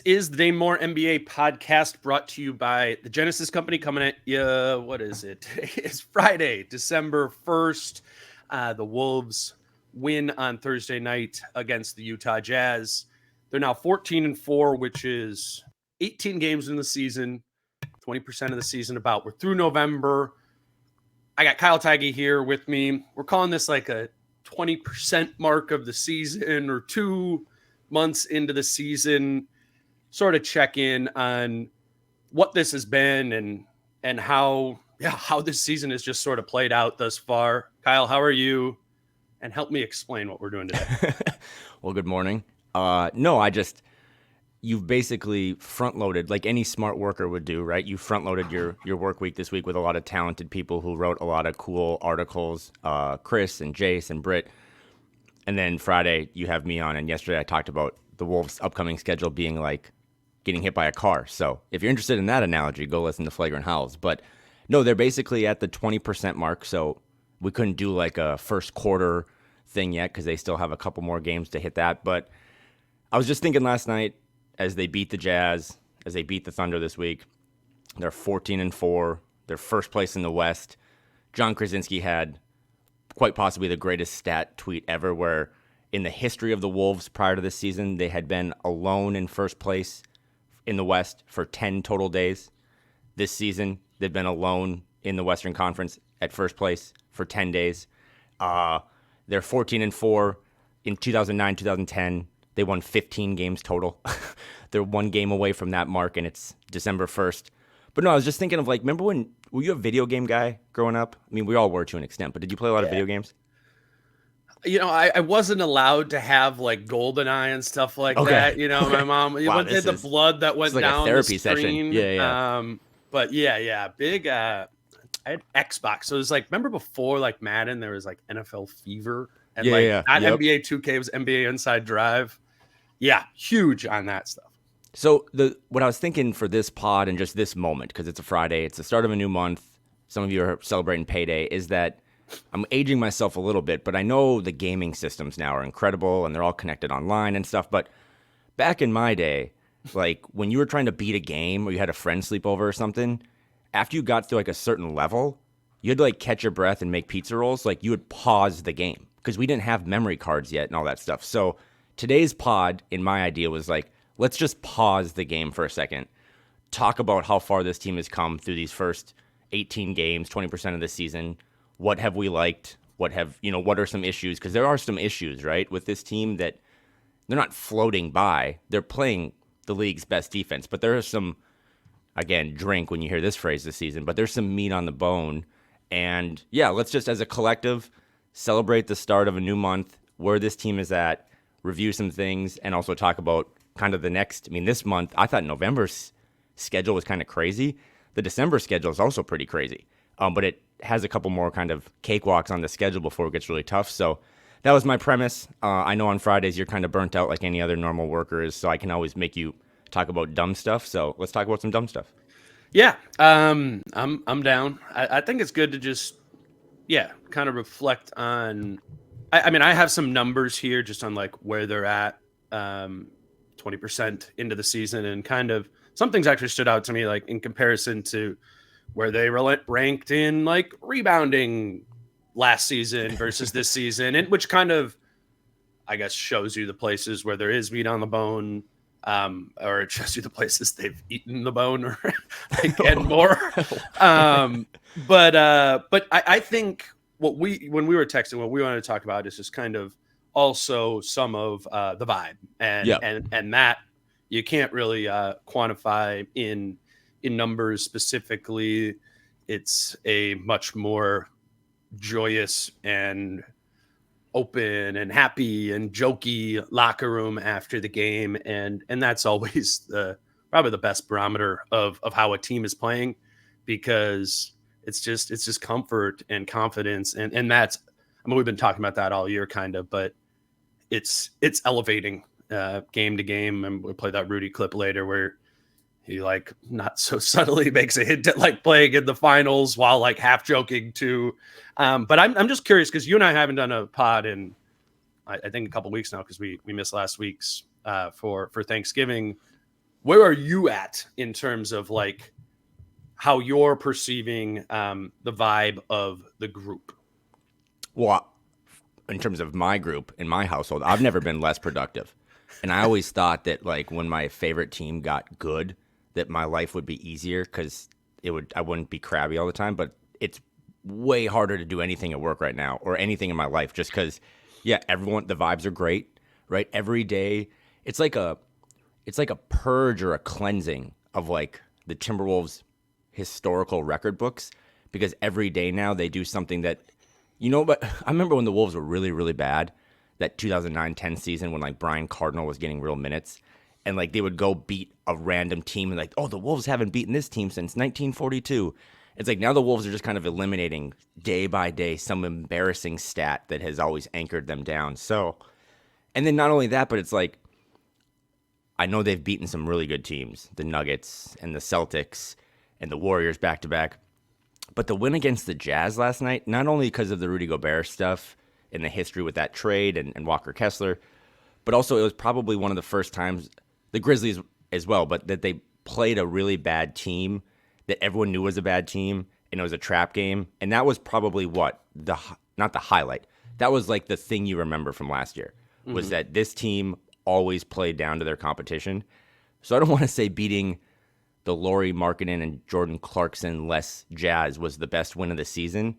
This is the Dane Moore NBA podcast brought to you by the Genesis Company, coming at you. What is it? It's Friday, December 1st. The Wolves win on Thursday night against the Utah Jazz. They're now 14-4, which is 18 games in the season, 20% of the season about. We're through November. I got Kyle Theige here with me. We're calling this like a 20% mark of the season, or 2 months into the season. Sort of check in on what this has been and how this season has just sort of played out thus far. Kyle, how are you? And help me explain what we're doing today. Well, good morning. You've basically front-loaded like any smart worker would do, right? You front-loaded your work week this week with a lot of talented people who wrote a lot of cool articles, Chris and Jace and Britt. And then Friday, you have me on, and yesterday I talked about the Wolves' upcoming schedule being like getting hit by a car. So if you're interested in that analogy, go listen to Flagrant Howls. But no, they're basically at the 20% mark, so we couldn't do like a first quarter thing yet because they still have a couple more games to hit that. But I was just thinking last night, as they beat the Jazz, as they beat the Thunder this week, they're 14-4. They're first place in the West. John Krasinski had quite possibly the greatest stat tweet ever, where in the history of the Wolves prior to this season, they had been alone in first place in the West for 10 total days. This season, they've been alone in the Western Conference at first place for 10 days. They're 14-4. In 2009, 2010, they won 15 games total. They're 1 game away from that mark, and it's December 1st. But no, I was just thinking of like, remember when, were you a video game guy growing up? I mean, we all were to an extent, but did you play a lot of video games? You know, I wasn't allowed to have like GoldenEye and stuff like that. You know, my mom, Wow, did the blood that went like down a therapy the screen. session. Yeah. But big. I had Xbox, so it was like, remember before like Madden, there was like NFL Fever and not NBA 2K, it was NBA Inside Drive. Yeah, huge on that stuff. So what I was thinking for this pod and just this moment, because it's a Friday, it's the start of a new month, some of you are celebrating payday, is that I'm aging myself a little bit, but I know the gaming systems now are incredible and they're all connected online and stuff. But back in my day, like when you were trying to beat a game or you had a friend sleep over or something, after you got through like a certain level, you had to like catch your breath and make pizza rolls. Like you would pause the game because we didn't have memory cards yet and all that stuff. So today's pod, in my idea, was like, let's just pause the game for a second, talk about how far this team has come through these first 18 games, 20% of the season. What have we liked? What are some issues? Because there are some issues, right, with this team that they're not floating by. They're playing the league's best defense. But there are some, again, drink when you hear this phrase this season, but there's some meat on the bone. And yeah, let's just as a collective celebrate the start of a new month, where this team is at, review some things, and also talk about kind of the next. I mean, this month, I thought November's schedule was kind of crazy. The December schedule is also pretty crazy, but it has a couple more kind of cakewalks on the schedule before it gets really tough. So that was my premise. I know on Fridays you're kind of burnt out like any other normal worker is, so I can always make you talk about dumb stuff. So let's talk about some dumb stuff. Yeah, I'm down. I think it's good to just kind of reflect on. I mean, I have some numbers here just on like where they're at, 20% into the season, and kind of some things actually stood out to me, like in comparison to where they ranked in like rebounding last season versus this season, and which kind of, I guess, shows you the places where there is meat on the bone, or it shows you the places they've eaten the bone, or like, and more. But I think when we were texting, what we wanted to talk about is just kind of also some of the vibe, and that you can't really quantify in numbers specifically. It's a much more joyous and open and happy and jokey locker room after the game, and that's always probably the best barometer of how a team is playing, because it's just comfort and confidence, and that's, I mean, we've been talking about that all year kind of, but it's elevating game to game. And we'll play that Rudy clip later where he like not so subtly makes a hint at like playing in the finals while like half joking too. But I'm just curious, because you and I haven't done a pod in I think a couple weeks now, because we missed last week's for Thanksgiving. where are you at in terms of like how you're perceiving the vibe of the group? Well, in terms of my group in my household, I've never been less productive. And I always thought that like when my favorite team got good, that my life would be easier because I wouldn't be crabby all the time. But it's way harder to do anything at work right now or anything in my life just because, yeah, the vibes are great, right? Every day, it's like a purge or a cleansing of like the Timberwolves historical record books because every day now they do something that, but I remember when the Wolves were really, really bad, that 2009-10 season when like Brian Cardinal was getting real minutes and like they would go beat a random team and like, oh, the Wolves haven't beaten this team since 1942. It's like now the Wolves are just kind of eliminating day by day some embarrassing stat that has always anchored them down. So, and then not only that, but it's like, I know they've beaten some really good teams, the Nuggets and the Celtics and the Warriors back to back. But the win against the Jazz last night, not only because of the Rudy Gobert stuff and the history with that trade and Walker Kessler, but also it was probably one of the first times, the Grizzlies as well, but that they played a really bad team that everyone knew was a bad team and it was a trap game. And that was probably not the highlight. That was like the thing you remember from last year was that this team always played down to their competition. So I don't want to say beating the Lauri Markkanen and Jordan Clarkson less Jazz was the best win of the season.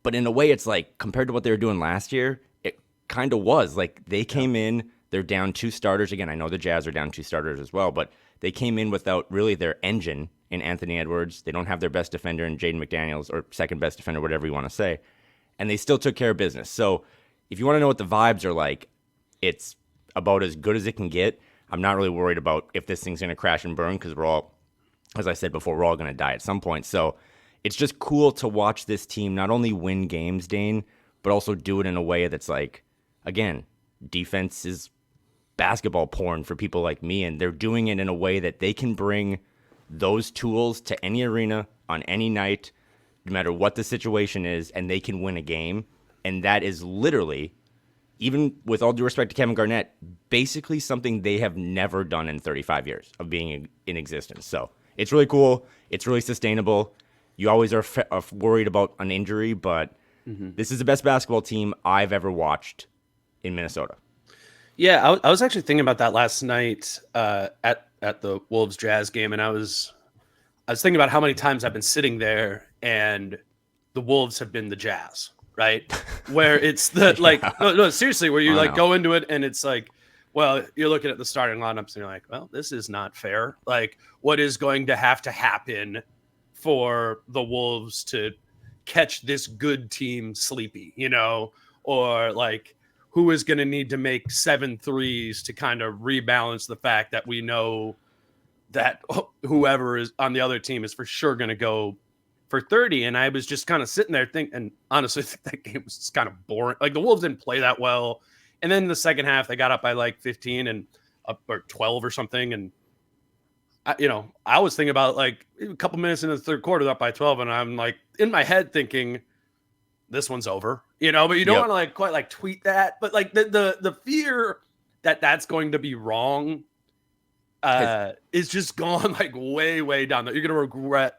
But in a way, it's like compared to what they were doing last year, it kind of was. Like they came in, they're down 2 starters. Again, I know the Jazz are down 2 starters as well, but they came in without really their engine in Anthony Edwards. They don't have their best defender in Jaden McDaniels or second best defender, whatever you want to say. And they still took care of business. So if you want to know what the vibes are like, it's about as good as it can get. I'm not really worried about if this thing's going to crash and burn because we're all, as I said before, we're all going to die at some point. So it's just cool to watch this team not only win games, Dane, but also do it in a way that's like, again, defense is basketball porn for people like me, and they're doing it in a way that they can bring those tools to any arena on any night, no matter what the situation is, and they can win a game. And that is literally, even with all due respect to Kevin Garnett, basically something they have never done in 35 years of being in existence. So it's really cool. It's really sustainable. You always are worried about an injury, but this is the best basketball team I've ever watched in Minnesota. Yeah, I was actually thinking about that last night at the Wolves Jazz game, and I was thinking about how many times I've been sitting there and the Wolves have been the Jazz, right? Where it's the like no seriously, where you like go into it and it's like, well, you're looking at the starting lineups and you're like, well, this is not fair. Like, what is going to have to happen for the Wolves to catch this good team sleepy, or like who is going to need to make 7 threes to kind of rebalance the fact that we know that whoever is on the other team is for sure going to go for 30. And I was just kind of sitting there thinking, and honestly, I think that game was just kind of boring. Like the Wolves didn't play that well. And then in the second half, they got up by like 15 and up or 12 or something. And I was thinking about like a couple minutes in the third quarter, up by 12. And I'm like in my head thinking, this one's over, but you don't want to like quite like tweet that, but like the fear that that's going to be wrong is just gone like way, way down there. You're going to regret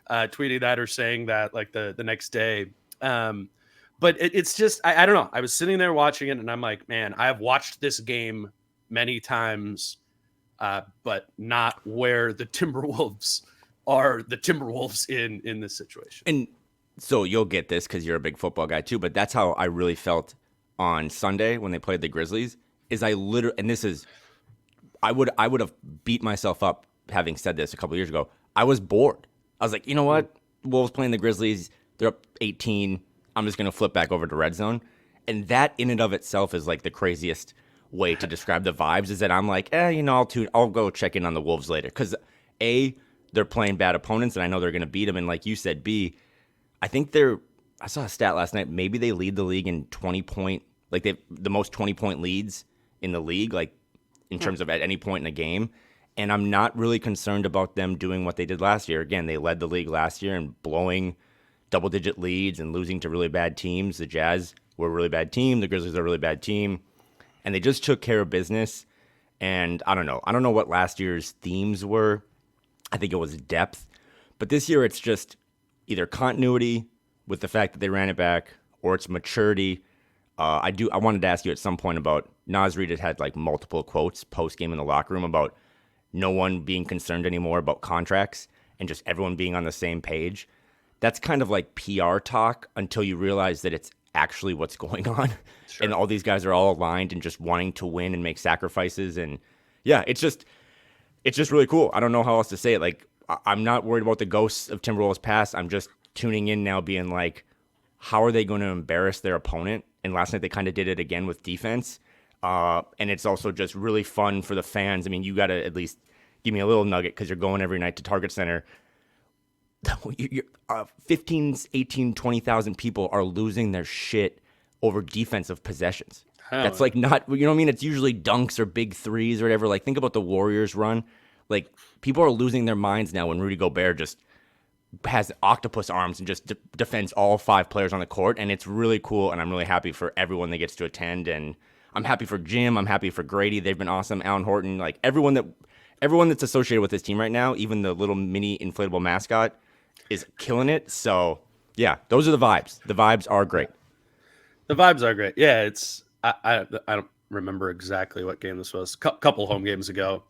tweeting that or saying that like the next day. But it's just, I don't know. I was sitting there watching it and I'm like, man, I have watched this game many times, but not where the Timberwolves are the Timberwolves in this situation. And so you'll get this because you're a big football guy too, but that's how I really felt on Sunday when they played the Grizzlies. I would have beat myself up having said this a couple years ago. I was bored. I was like, you know what? Wolves playing the Grizzlies, they're up 18. I'm just going to flip back over to red zone. And that in and of itself is like the craziest way to describe the vibes is that I'm like, I'll go check in on the Wolves later. Because A, they're playing bad opponents and I know they're going to beat them. And like you said, B, I think I saw a stat last night. Maybe they lead the league in 20-point, like they the most 20-point leads in the league, like in terms of at any point in a game. And I'm not really concerned about them doing what they did last year. Again, they led the league last year and blowing double-digit leads and losing to really bad teams. The Jazz were a really bad team. The Grizzlies are a really bad team. And they just took care of business. And I don't know. I don't know what last year's themes were. I think it was depth. But this year it's just either continuity with the fact that they ran it back, or it's maturity. I wanted to ask you at some point about Naz Reid had like multiple quotes post game in the locker room about no one being concerned anymore about contracts and just everyone being on the same page. That's kind of like PR talk until you realize that it's actually what's going on. Sure. And all these guys are all aligned and just wanting to win and make sacrifices. And yeah, it's just really cool. I don't know how else to say it. Like, I'm not worried about the ghosts of Timberwolves past. I'm just tuning in now being like, how are they going to embarrass their opponent? And last night they kind of did it again with defense. And it's also just really fun for the fans. I mean, you got to at least give me a little nugget because you're going every night to Target Center. 15, 18, 20,000 people are losing their shit over defensive possessions. That's like not, you know what I mean? It's usually dunks or big threes or whatever. Like, think about the Warriors run. Like, people are losing their minds now when Rudy Gobert just has octopus arms and just defends all 5 players on the court. And it's really cool. And I'm really happy for everyone that gets to attend. And I'm happy for Jim. I'm happy for Grady. They've been awesome. Alan Horton, like everyone that's associated with this team right now, even the little mini inflatable mascot, is killing it. So yeah, those are the vibes. The vibes are great. The vibes are great. Yeah, it's I don't remember exactly what game this was. Couple home games ago,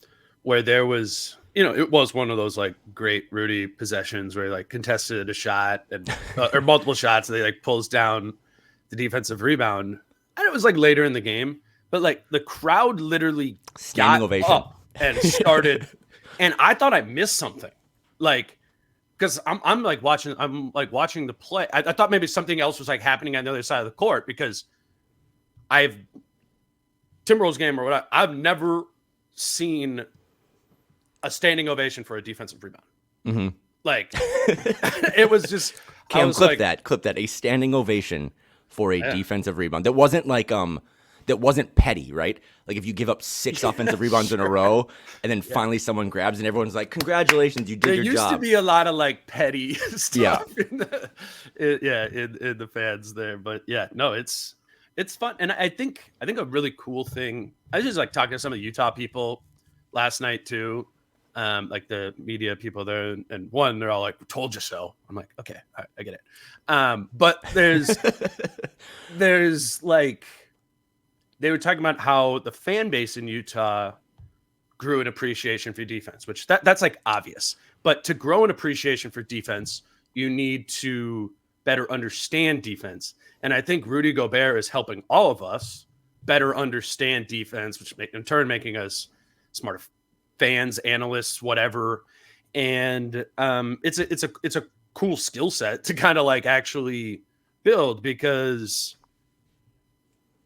where there was, it was one of those like great Rudy possessions where he like contested a shot and or multiple shots. And they like pulls down the defensive rebound, and it was like later in the game, but like the crowd literally standing ovation up and started, and I thought I missed something, like. Because I'm watching the play. I thought maybe something else was like happening on the other side of the court because Timberwolves game or whatever. I've never seen a standing ovation for a defensive rebound. Mm-hmm. Like it was just. Cam, clip that. A standing ovation for a defensive rebound. That wasn't like that wasn't petty, right? Like if you give up 6 offensive rebounds in a row and then finally someone grabs and everyone's like, congratulations, you did your job. There used to be a lot of like petty stuff in the fans there. But yeah, no, it's fun. And I think a really cool thing, I was just like talking to some of the Utah people last night too, like the media people there, and one, they're all like, told you so. I'm like, okay, all right, I get it. But there's like, they were talking about how the fan base in Utah grew an appreciation for defense, which that's like obvious. But to grow an appreciation for defense, you need to better understand defense. And I think Rudy Gobert is helping all of us better understand defense, which in turn making us smarter fans, analysts, whatever. And it's a cool skill set to kind of like actually build, because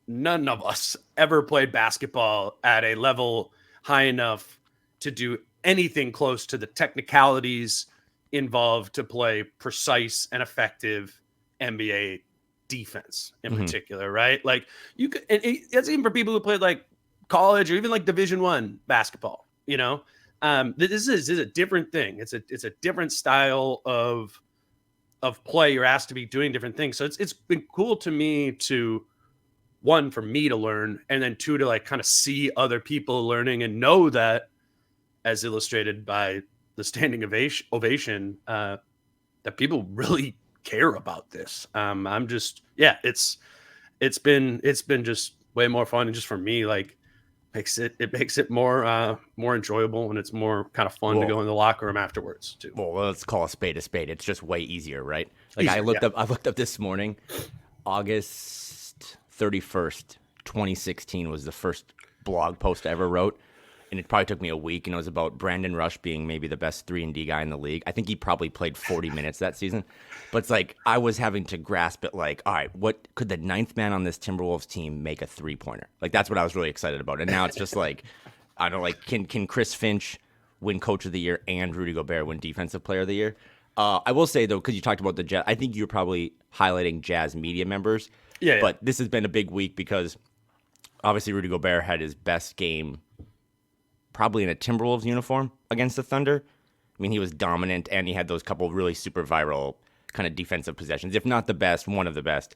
none of us ever played basketball at a level high enough to do anything close to the technicalities involved to play precise and effective NBA defense in particular, right? Like you could, that's even for people who played like college or even like Division I basketball, this is a different thing. It's a different style of play. You're asked to be doing different things. So it's been cool to me to, one, for me to learn, and then 2, to like kind of see other people learning and know that, as illustrated by the standing ovation, that people really care about this. I'm just, it's been just way more fun, and just for me, like makes it more enjoyable, and it's more kind of fun to go in the locker room afterwards too. Well, let's call a spade a spade. It's just way easier, right? Like I looked up this morning, August 31st, 2016 was the first blog post I ever wrote, and it probably took me a week, and it was about Brandon Rush being maybe the best 3-and-D guy in the league. I think he probably played 40 minutes that season, but it's like I was having to grasp it like, all right, what could the 9th man on this Timberwolves team make a 3-pointer? Like that's what I was really excited about, and now it's just like, I don't know, like can Chris Finch win Coach of the Year and Rudy Gobert win Defensive Player of the Year? I will say though, because you talked about the Jazz, I think you're probably highlighting Jazz media members. Yeah. But this has been a big week because obviously Rudy Gobert had his best game probably in a Timberwolves uniform against the Thunder. I mean, he was dominant, and he had those couple of really super viral kind of defensive possessions, if not the best, one of the best.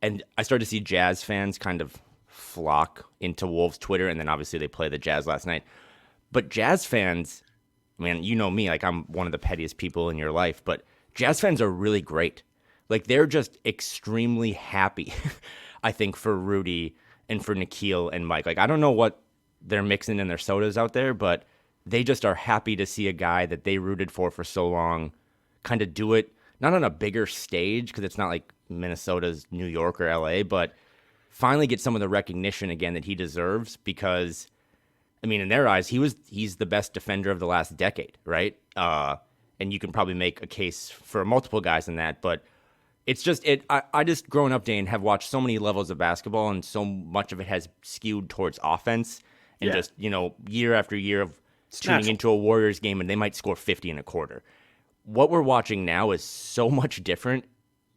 And I started to see Jazz fans kind of flock into Wolves Twitter, and then obviously they play the Jazz last night. But Jazz fans, man, you know me, like I'm one of the pettiest people in your life, but Jazz fans are really great. Like they're just extremely happy, I think, for Rudy and for Nikhil and Mike. Like I don't know what they're mixing in their sodas out there, but they just are happy to see a guy that they rooted for so long kind of do it, not on a bigger stage, because it's not like Minnesota's New York or LA, but finally get some of the recognition again that he deserves, because I mean, in their eyes, he's the best defender of the last decade, right? And you can probably make a case for multiple guys in that, but it's just I just growing up, Dane, have watched so many levels of basketball, and so much of it has skewed towards offense, and just year after year of tuning into a Warriors game, and they might score 50 in a quarter. What we're watching now is so much different,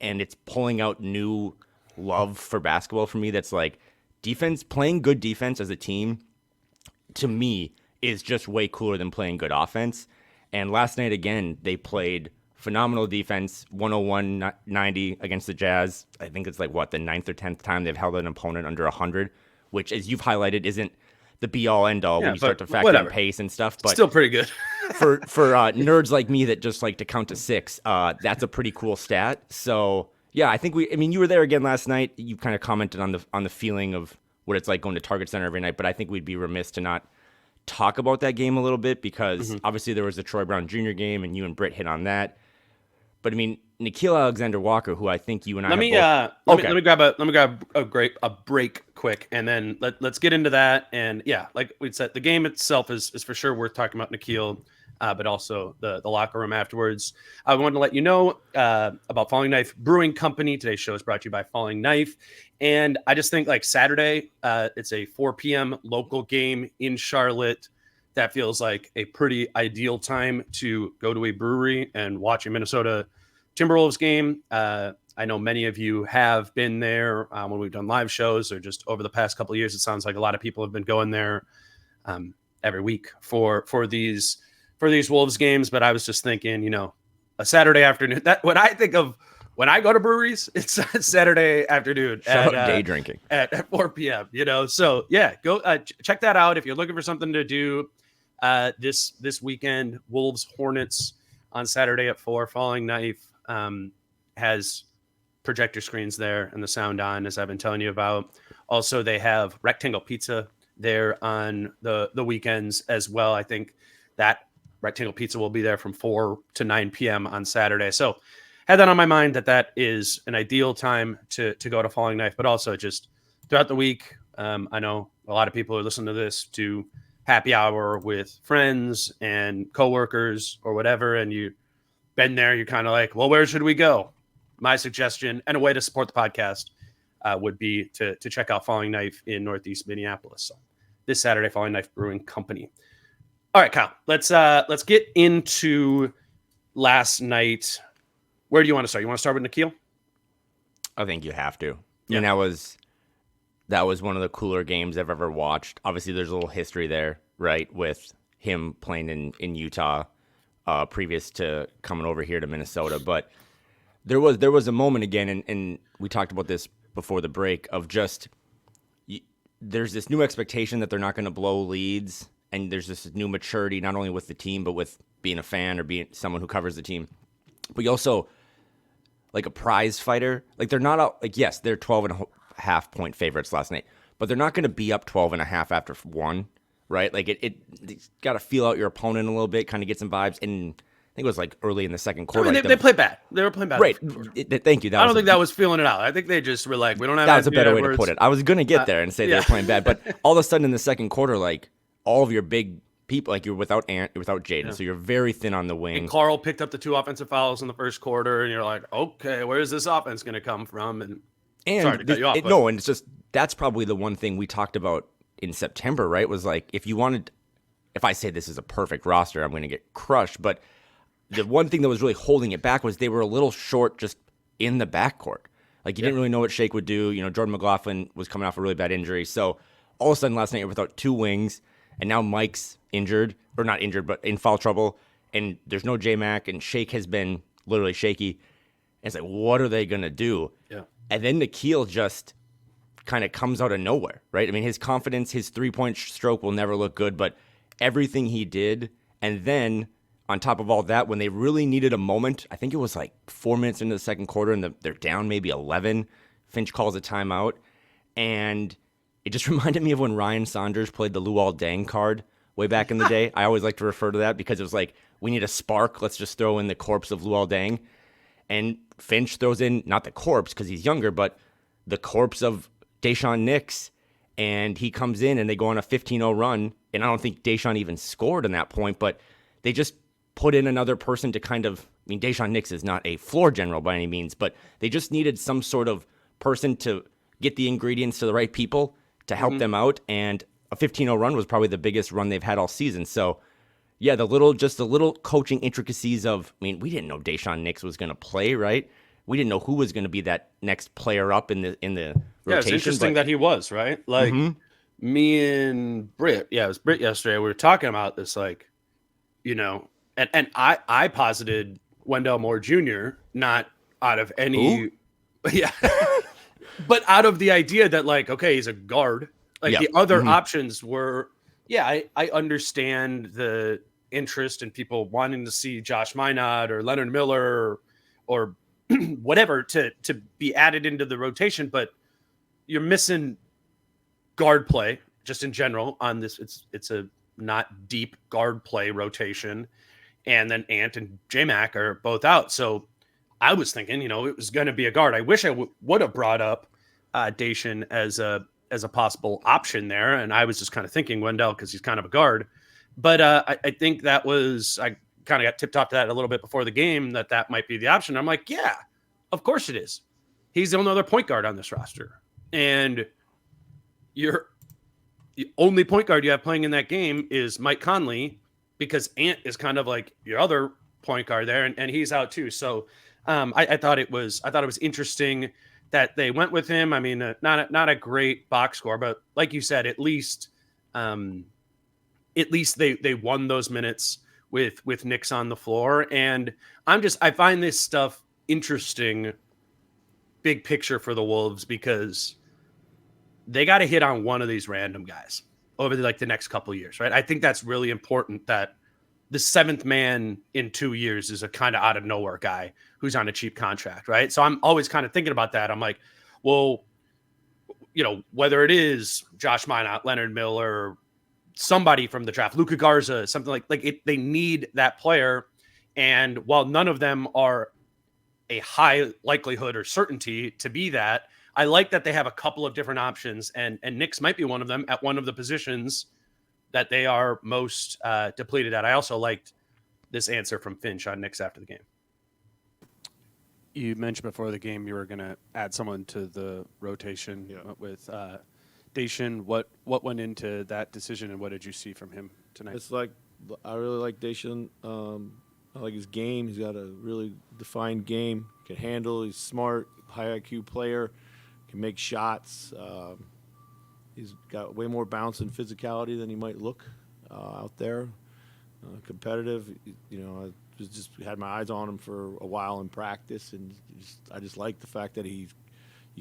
and it's pulling out new love for basketball for me. That's like defense, playing good defense as a team, to me, is just way cooler than playing good offense. And last night, again, they played phenomenal defense, 101-90 against the Jazz. I think it's like, the 9th or 10th time they've held an opponent under 100, which, as you've highlighted, isn't the be-all, end-all when you start to factor in pace and stuff. But still pretty good. for nerds like me that just like to count to 6, that's a pretty cool stat. So, yeah, I think you were there again last night. You kind of commented on the feeling of what it's like going to Target Center every night, but I think we'd be remiss to not talk about that game a little bit, because obviously there was the Troy Brown Jr. game, and you and Britt hit on that. But I mean, Nickeil Alexander-Walker, who I think you and I let me grab a break quick, and then let's get into that. And yeah, like we said, the game itself is for sure worth talking about, Nickeil, but also the locker room afterwards. I wanted to let you know about Falling Knife Brewing Company. Today's show is brought to you by Falling Knife. And I just think like Saturday, it's a 4 p.m. local game in Charlotte. That feels like a pretty ideal time to go to a brewery and watch a Minnesota Timberwolves game. I know many of you have been there when we've done live shows, or just over the past couple of years. It sounds like a lot of people have been going there every week for these Wolves games. But I was just thinking, a Saturday afternoon. That when I think of when I go to breweries, it's a Saturday afternoon day drinking at 4 p.m. So yeah, go check that out if you're looking for something to do this weekend. Wolves Hornets on Saturday at 4. Falling Knife has projector screens there and the sound on, as I've been telling you about. Also, they have Rectangle Pizza there on the weekends as well. I think that Rectangle Pizza will be there from 4 to 9 p.m. on Saturday. So had that on my mind that is an ideal time to go to Falling Knife, but also just throughout the week. I know a lot of people are listening to this to happy hour with friends and coworkers or whatever, and you've been there, you're kind of like, well, where should we go? My suggestion and a way to support the podcast would be to check out Falling Knife in Northeast Minneapolis. So this Saturday, Falling Knife Brewing Company. All right, Kyle, let's get into last night. Where do you want to start? You want to start with Nickeil? I think you have to. I mean, that was one of the cooler games I've ever watched. Obviously, there's a little history there, right, with him playing in Utah previous to coming over here to Minnesota. But there was a moment again, and we talked about this before the break, of just there's this new expectation that they're not going to blow leads, and there's this new maturity not only with the team but with being a fan or being someone who covers the team. But you also, like a prize fighter, like they're not out, like, yes, they're 12.5 point favorites last night, but they're not going to be up 12.5 after 1, right? Like you got to feel out your opponent a little bit, kind of get some vibes. And I think it was like early in the second quarter. I mean, they played bad. They were playing bad. Right. Thank you. I don't think that was feeling it out. I think they just were like, we don't have. That was a better way to put it. I was going to get there and say they were playing bad, but all of a sudden in the second quarter, like all of your big people, like you're without Ant, you're without Jaden, so you're very thin on the wing. And Carl picked up the 2 offensive fouls in the first quarter, and you're like, okay, where's this offense going to come from? And sorry to cut you off. And it's just that's probably the one thing we talked about in September, right? Was like if I say this is a perfect roster, I'm going to get crushed. But the one thing that was really holding it back was they were a little short just in the backcourt. Like you didn't really know what Shake would do. Jordan McLaughlin was coming off a really bad injury, so all of a sudden last night you're without 2 wings. And now Mike's injured, or not injured, but in foul trouble. And there's no J-Mac, and Shake has been literally shaky. And it's like, what are they going to do? Yeah. And then Nickeil just kind of comes out of nowhere, right? I mean, his confidence, his three-point stroke will never look good, but everything he did, and then on top of all that, when they really needed a moment, I think it was like 4 minutes into the second quarter, and they're down maybe 11. Finch calls a timeout, and it just reminded me of when Ryan Saunders played the Luol Deng card way back in the day. I always like to refer to that because it was like, we need a spark. Let's just throw in the corpse of Luol Deng. And Finch throws in, not the corpse because he's younger, but the corpse of Daishawn Nix. And he comes in and they go on a 15-0 run. And I don't think Daishawn even scored in that point, but they just put in another person to kind of, I mean, Daishawn Nix is not a floor general by any means, but they just needed some sort of person to get the ingredients to the right people to help them out. And a 15-0 run was probably the biggest run they've had all season. So, yeah, the little coaching intricacies of, I mean, we didn't know Daishawn Nix was going to play, right? We didn't know who was going to be that next player up in the rotation. Yeah, it's interesting that he was, right? Like, me and Britt, it was Britt yesterday, we were talking about this, like, you know, and I posited Wendell Moore Jr., not out of any, but out of the idea that, like, okay, he's a guard. Like, the other options were, I understand the interest in people wanting to see Josh Minot or Leonard Miller or whatever to be added into the rotation, but you're missing guard play just in general on this. It's a not deep guard play rotation. And then Ant and J-Mac are both out. So I was thinking, it was going to be a guard. I wish I would have brought up Daishawn as a possible option there. And I was just kind of thinking Wendell because he's kind of a guard. But I think I kind of got tipped off to that a little bit before the game that might be the option. I'm like, yeah, of course it is. He's the only other point guard on this roster. And the only point guard you have playing in that game is Mike Conley, because Ant is kind of like your other point guard there, and he's out too. So I thought it was interesting that they went with him. I mean, not a great box score, but like you said, at least they won those minutes with Nix on the floor. And I find this stuff interesting, big picture for the Wolves, because they got to hit on one of these random guys over the next couple of years, right? I think that's really important, that the seventh man in 2 years is a kind of out of nowhere guy who's on a cheap contract, right? So I'm always kind of thinking about that. I'm like, well, whether it is Josh Minot, Leonard Miller, somebody from the draft, Luka Garza, something they need that player. And while none of them are a high likelihood or certainty to be that, I like that they have a couple of different options, and Nix might be one of them at one of the positions that they are most depleted at. I also liked this answer from Finch on Nix after the game. You mentioned before the game you were going to add someone to the rotation with Daishawn. What went into that decision, and what did you see from him tonight? It's like, I really like Daishawn. I like his game. He's got a really defined game. Can handle. He's smart, high IQ player. Can make shots. He's got way more bounce and physicality than he might look out there. Competitive. I just had my eyes on him for a while in practice, and I just like the fact that you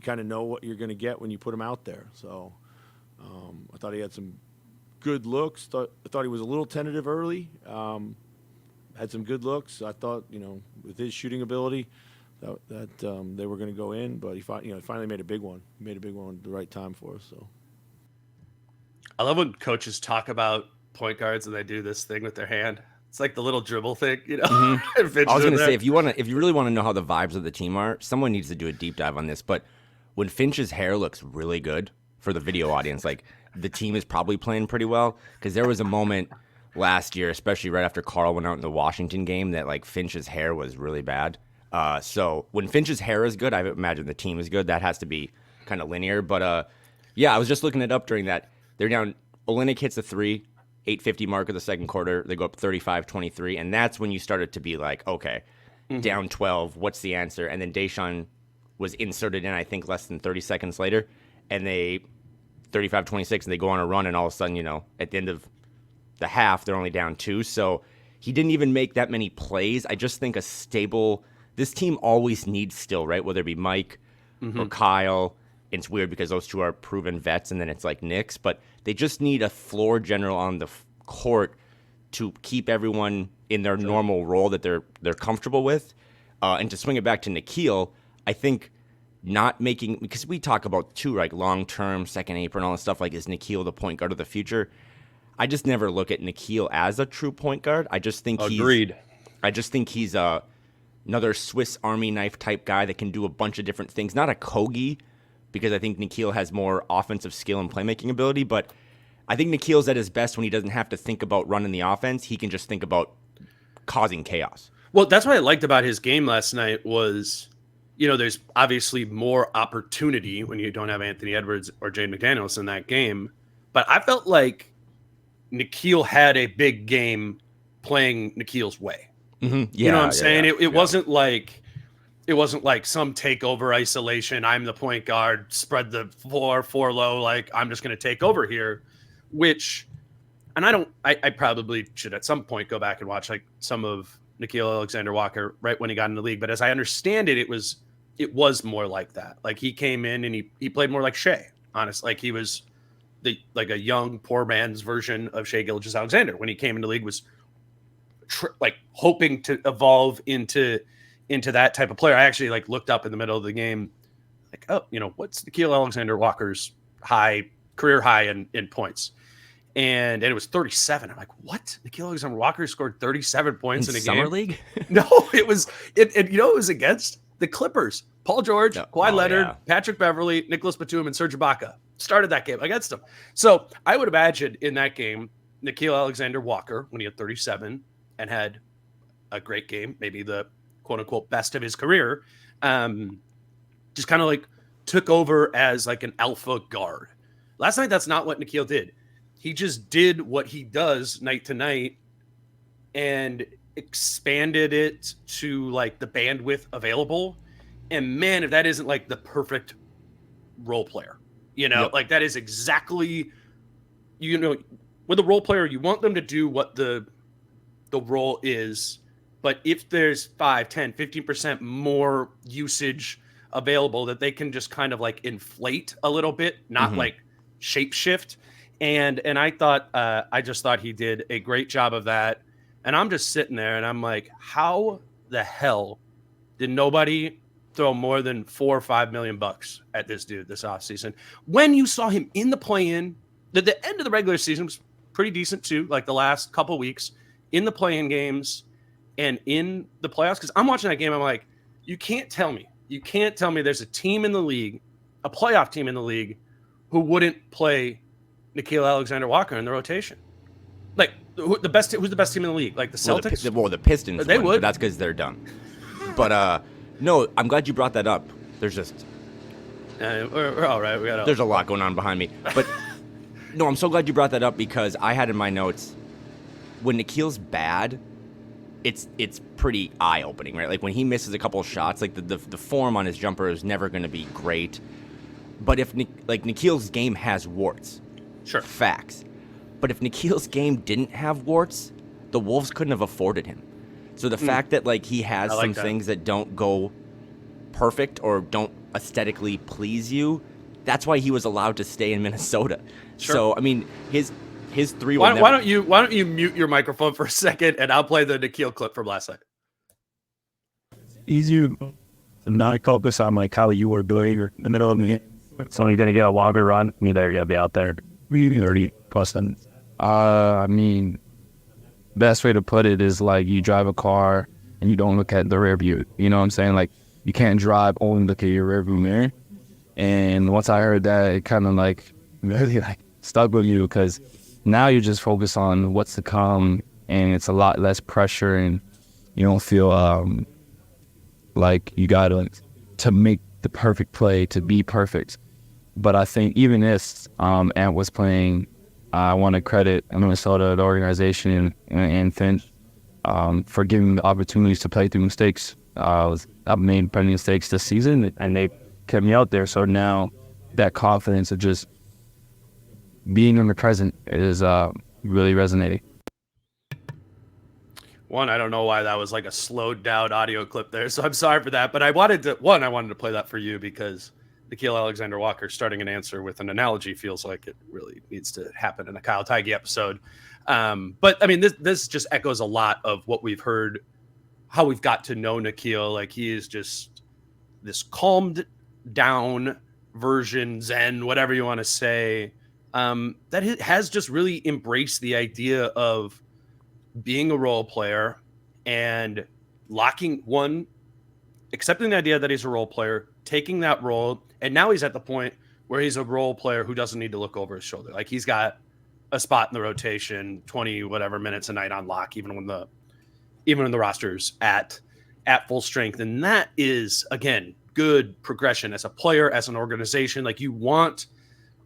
kind of know what you're going to get when you put him out there. So I thought he had some good looks. I thought he was a little tentative early. Had some good looks. I thought, with his shooting ability, that they were going to go in, but he finally made a big one. He made a big one at the right time for us. So I love when coaches talk about point guards and they do this thing with their hand. It's like the little dribble thing, I was going to say, if you really want to know how the vibes of the team are, someone needs to do a deep dive on this. But when Finch's hair looks really good for the video audience, like, the team is probably playing pretty well, because there was a moment last year, especially right after Carl went out in the Washington game, that like Finch's hair was really bad. So when Finch's hair is good, I imagine the team is good. That has to be kind of linear. But I was just looking it up during that. They're down. Olynyk hits a 3, 8:50 mark of the second quarter. They go up 35-23, and that's when you started to be like, okay, down 12. What's the answer? And then Daishawn was inserted in, I think, less than 30 seconds later, and they 35-26, and they go on a run, and all of a sudden, at the end of the half, they're only down 2. So he didn't even make that many plays. I just think this team always needs still, right? Whether it be Mike or Kyle it's weird because those two are proven vets, and then it's like Knicks, but they just need a floor general on the court to keep everyone in their normal role that they're comfortable with. And to swing it back to Nikhil, I think not making, because we talk about too, like long-term, second apron, all this stuff, like is Nikhil the point guard of the future? I just never look at Nikhil as a true point guard. I just think Agreed. he's another Swiss Army knife type guy that can do a bunch of different things. Not a Kogi, because I think Nikhil has more offensive skill and playmaking ability, but I think Nikhil's at his best when he doesn't have to think about running the offense. He can just think about causing chaos. Well, that's what I liked about his game last night was, there's obviously more opportunity when you don't have Anthony Edwards or Jaden McDaniels in that game. But I felt like Nikhil had a big game playing Nikhil's way. Mm-hmm. Yeah, you know what I'm saying? Yeah. It wasn't like some takeover isolation. I'm the point guard, spread the floor, 4 low, like I'm just going to take over here, and I probably should at some point go back and watch like some of Nickeil Alexander-Walker right when he got in the league. But as I understand it, it was more like that. Like he came in and he played more like Shea, honestly. Like he was like a young poor man's version of Shea Gilgeous-Alexander when he came into the league, was like hoping to evolve into that type of player. I actually like looked up in the middle of the game, like, oh, what's Nickeil Alexander-Walker's career high in points? And it was 37. I'm like, what? Nickeil Alexander-Walker scored 37 points in a summer game? league? No, it was it was against the Clippers. Paul George, Kawhi Leonard, Patrick Beverley, Nicholas Batum, and Serge Ibaka started that game against them. So I would imagine in that game, Nickeil Alexander-Walker, when he had 37 and had a great game, maybe the quote-unquote best of his career, just kind of like took over as like an alpha guard. Last night, that's not what Nickeil did. He just did what he does night to night and expanded it to like the bandwidth available. And man, if that isn't like the perfect role player, Yep. like that is exactly, with a role player, you want them to do what the role is. But if there's 5, 10, 15% more usage available, that they can just kind of like inflate a little bit, not like shapeshift. And I just thought he did a great job of that. And I'm just sitting there and I'm like, how the hell did nobody throw more than $4 or $5 million at this dude this offseason? When you saw him in the play-in, the end of the regular season was pretty decent too, like the last couple weeks in the play-in games and in the playoffs. Because I'm watching that game, I'm like, you can't tell me there's a team in the league, a playoff team in the league, who wouldn't play Nickeil Alexander-Walker in the rotation. Like who's the best team in the league? Like the Celtics? The Pistons. They would, would. but that's because they're done. But no, I'm glad you brought that up. There's just we're all right. There's a lot going on behind me. But no, I'm so glad you brought that up because I had in my notes when Nikhil's bad, it's pretty eye-opening, right? Like when he misses a couple of shots, like the form on his jumper is never going to be great. But if Nikhil's game has warts, sure, facts. But if Nikhil's game didn't have warts, the Wolves couldn't have afforded him. So the fact that like he has some things that don't go perfect or don't aesthetically please you, that's why he was allowed to stay in Minnesota. Sure. So I mean, his three. Why don't you mute your microphone for a second and I'll play the Nickeil clip from last night. Easier to not focus on like how you were doing or in the middle of the game. So you're gonna get a longer run. You're gonna be out there. Really 30 plus. I mean, best way to put it is like you drive a car and you don't look at the rear view. You know what I'm saying? Like you can't drive only look at your rear view mirror. And once I heard that, it kind of like really like stuck with you because now you're just focused on what's to come, and it's a lot less pressure, and you don't feel like you got to make the perfect play to be perfect. But I think even if Ant was playing, I want to credit Minnesota, the organization, and Finch for giving the opportunities to play through mistakes. I've made plenty of mistakes this season, and they kept me out there. So now that confidence of just being in the present is really resonating. One, I don't know why that was like a slowed down audio clip there, so I'm sorry for that. But I wanted to play that for you because Nickeil Alexander-Walker starting an answer with an analogy feels like it really needs to happen in a Kyle Theige episode. But I mean, this just echoes a lot of what we've heard, how we've got to know Nickeil. Like, he is just this calmed down version, Zen, whatever you want to say, that has just really embraced the idea of being a role player and accepting the idea that he's a role player, taking that role, and now he's at the point where he's a role player who doesn't need to look over his shoulder. Like, he's got a spot in the rotation, 20 whatever minutes a night on lock, even when the roster's at full strength. And that is, again, good progression as a player, as an organization. Like, you want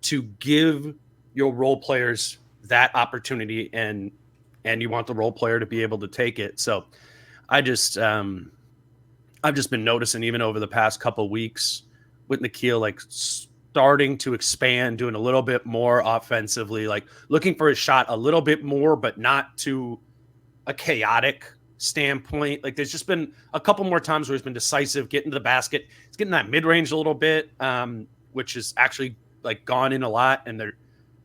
to give your role players that opportunity, and you want the role player to be able to take it. So I've just been noticing, even over the past couple weeks with Nickeil, like, starting to expand, doing a little bit more offensively, like looking for his shot a little bit more, but not to a chaotic standpoint. Like, there's just been a couple more times where he's been decisive, getting to the basket. He's getting that mid-range a little bit, which is actually like gone in a lot. And they're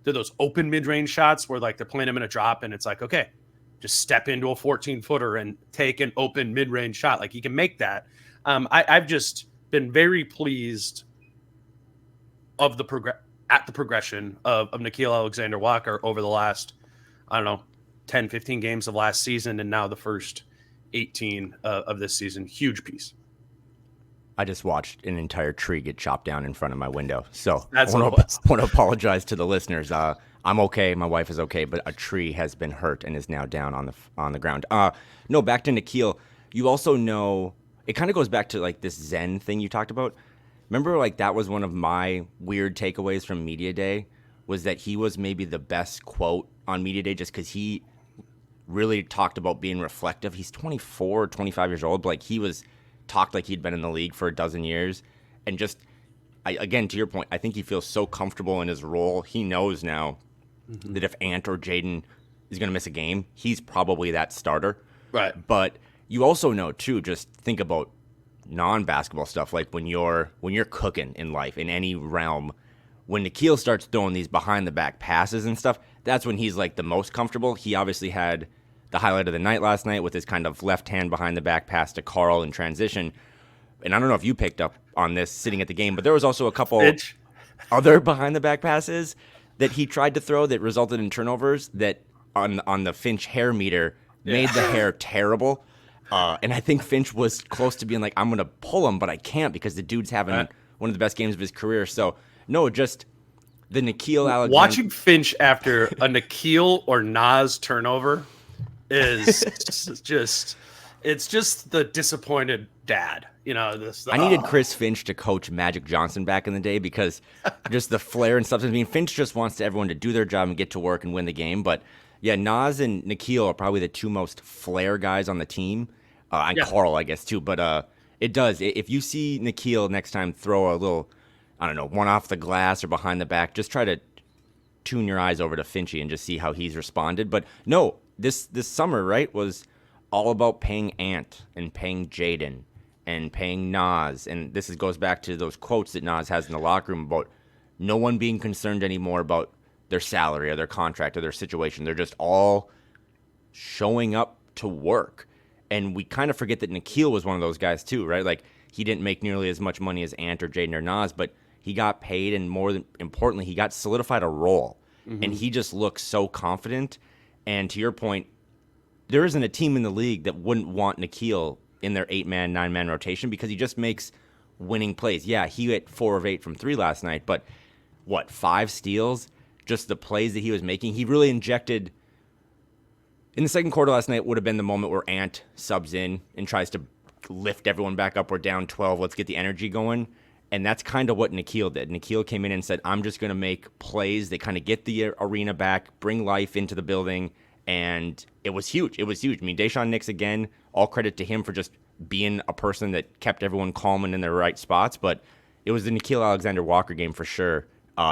those open mid-range shots where like they're playing him in a drop and it's like, okay, just step into a 14-footer and take an open mid-range shot. Like, he can make that. I've just been very pleased of the progression of Nickeil Alexander-Walker over the last, 10, 15 games of last season, and now the first 18 of this season. Huge piece. I just watched an entire tree get chopped down in front of my window. So That's I want to apologize to the listeners. I'm okay. My wife is okay, but a tree has been hurt and is now down on the ground. No, back to Nickeil. You also know, it kind of goes back to like this Zen thing you talked about. Remember, like, that was one of my weird takeaways from Media Day, was that he was maybe the best quote on Media Day just because he really talked about being reflective. He's 24 or 25 years old, but like, he talked like he'd been in the league for a dozen years. And just, again, to your point, I think he feels so comfortable in his role. He knows now that if Ant or Jaden is going to miss a game, he's probably that starter. Right. But you also know, too, just think about non-basketball stuff, like when you're cooking in life, in any realm, when Nickeil starts throwing these behind-the-back passes and stuff, that's when he's like the most comfortable. He obviously had the highlight of the night last night with his kind of left hand behind-the-back pass to Carl in transition. And I don't know if you picked up on this sitting at the game, but there was also a couple other behind-the-back passes that he tried to throw that resulted in turnovers that on the Finch hair meter made the hair terrible. And I think Finch was close to being like, I'm going to pull him, but I can't because the dude's having one of the best games of his career. So, no, just the Nickeil Alexander. Watching Finch after a Nickeil or Nas turnover is it's just the disappointed dad. I needed Chris Finch to coach Magic Johnson back in the day because just the flair and stuff. I mean, Finch just wants everyone to do their job and get to work and win the game. But, yeah, Nas and Nickeil are probably the two most flair guys on the team. And Carl, I guess, too. But it does. If you see Nickeil next time throw a little, one off the glass or behind the back, just try to tune your eyes over to Finchy and just see how he's responded. But, no, this summer, right, was all about paying Ant and paying Jaden and paying Nas. And this goes back to those quotes that Nas has in the locker room about no one being concerned anymore about their salary or their contract or their situation. They're just all showing up to work. And we kind of forget that Nickeil was one of those guys too, right? Like, he didn't make nearly as much money as Ant or Jaden or Nas, but he got paid, and more importantly, he got solidified a role. And he just looks so confident. And to your point, there isn't a team in the league that wouldn't want Nickeil in their 8-man, 9-man rotation because he just makes winning plays. Yeah, he hit 4 of 8 from 3 last night, but 5 steals? Just the plays that he was making. He really injected. In the second quarter last night would have been the moment where Ant subs in and tries to lift everyone back up. We're down 12. Let's get the energy going. And that's kind of what Nickeil did. Nickeil came in and said, I'm just going to make plays that kind of get the arena back, bring life into the building. And it was huge. It was huge. I mean, Deshaun Nix, again, all credit to him for just being a person that kept everyone calm and in their right spots. But it was the Nickeil Alexander-Walker game for sure.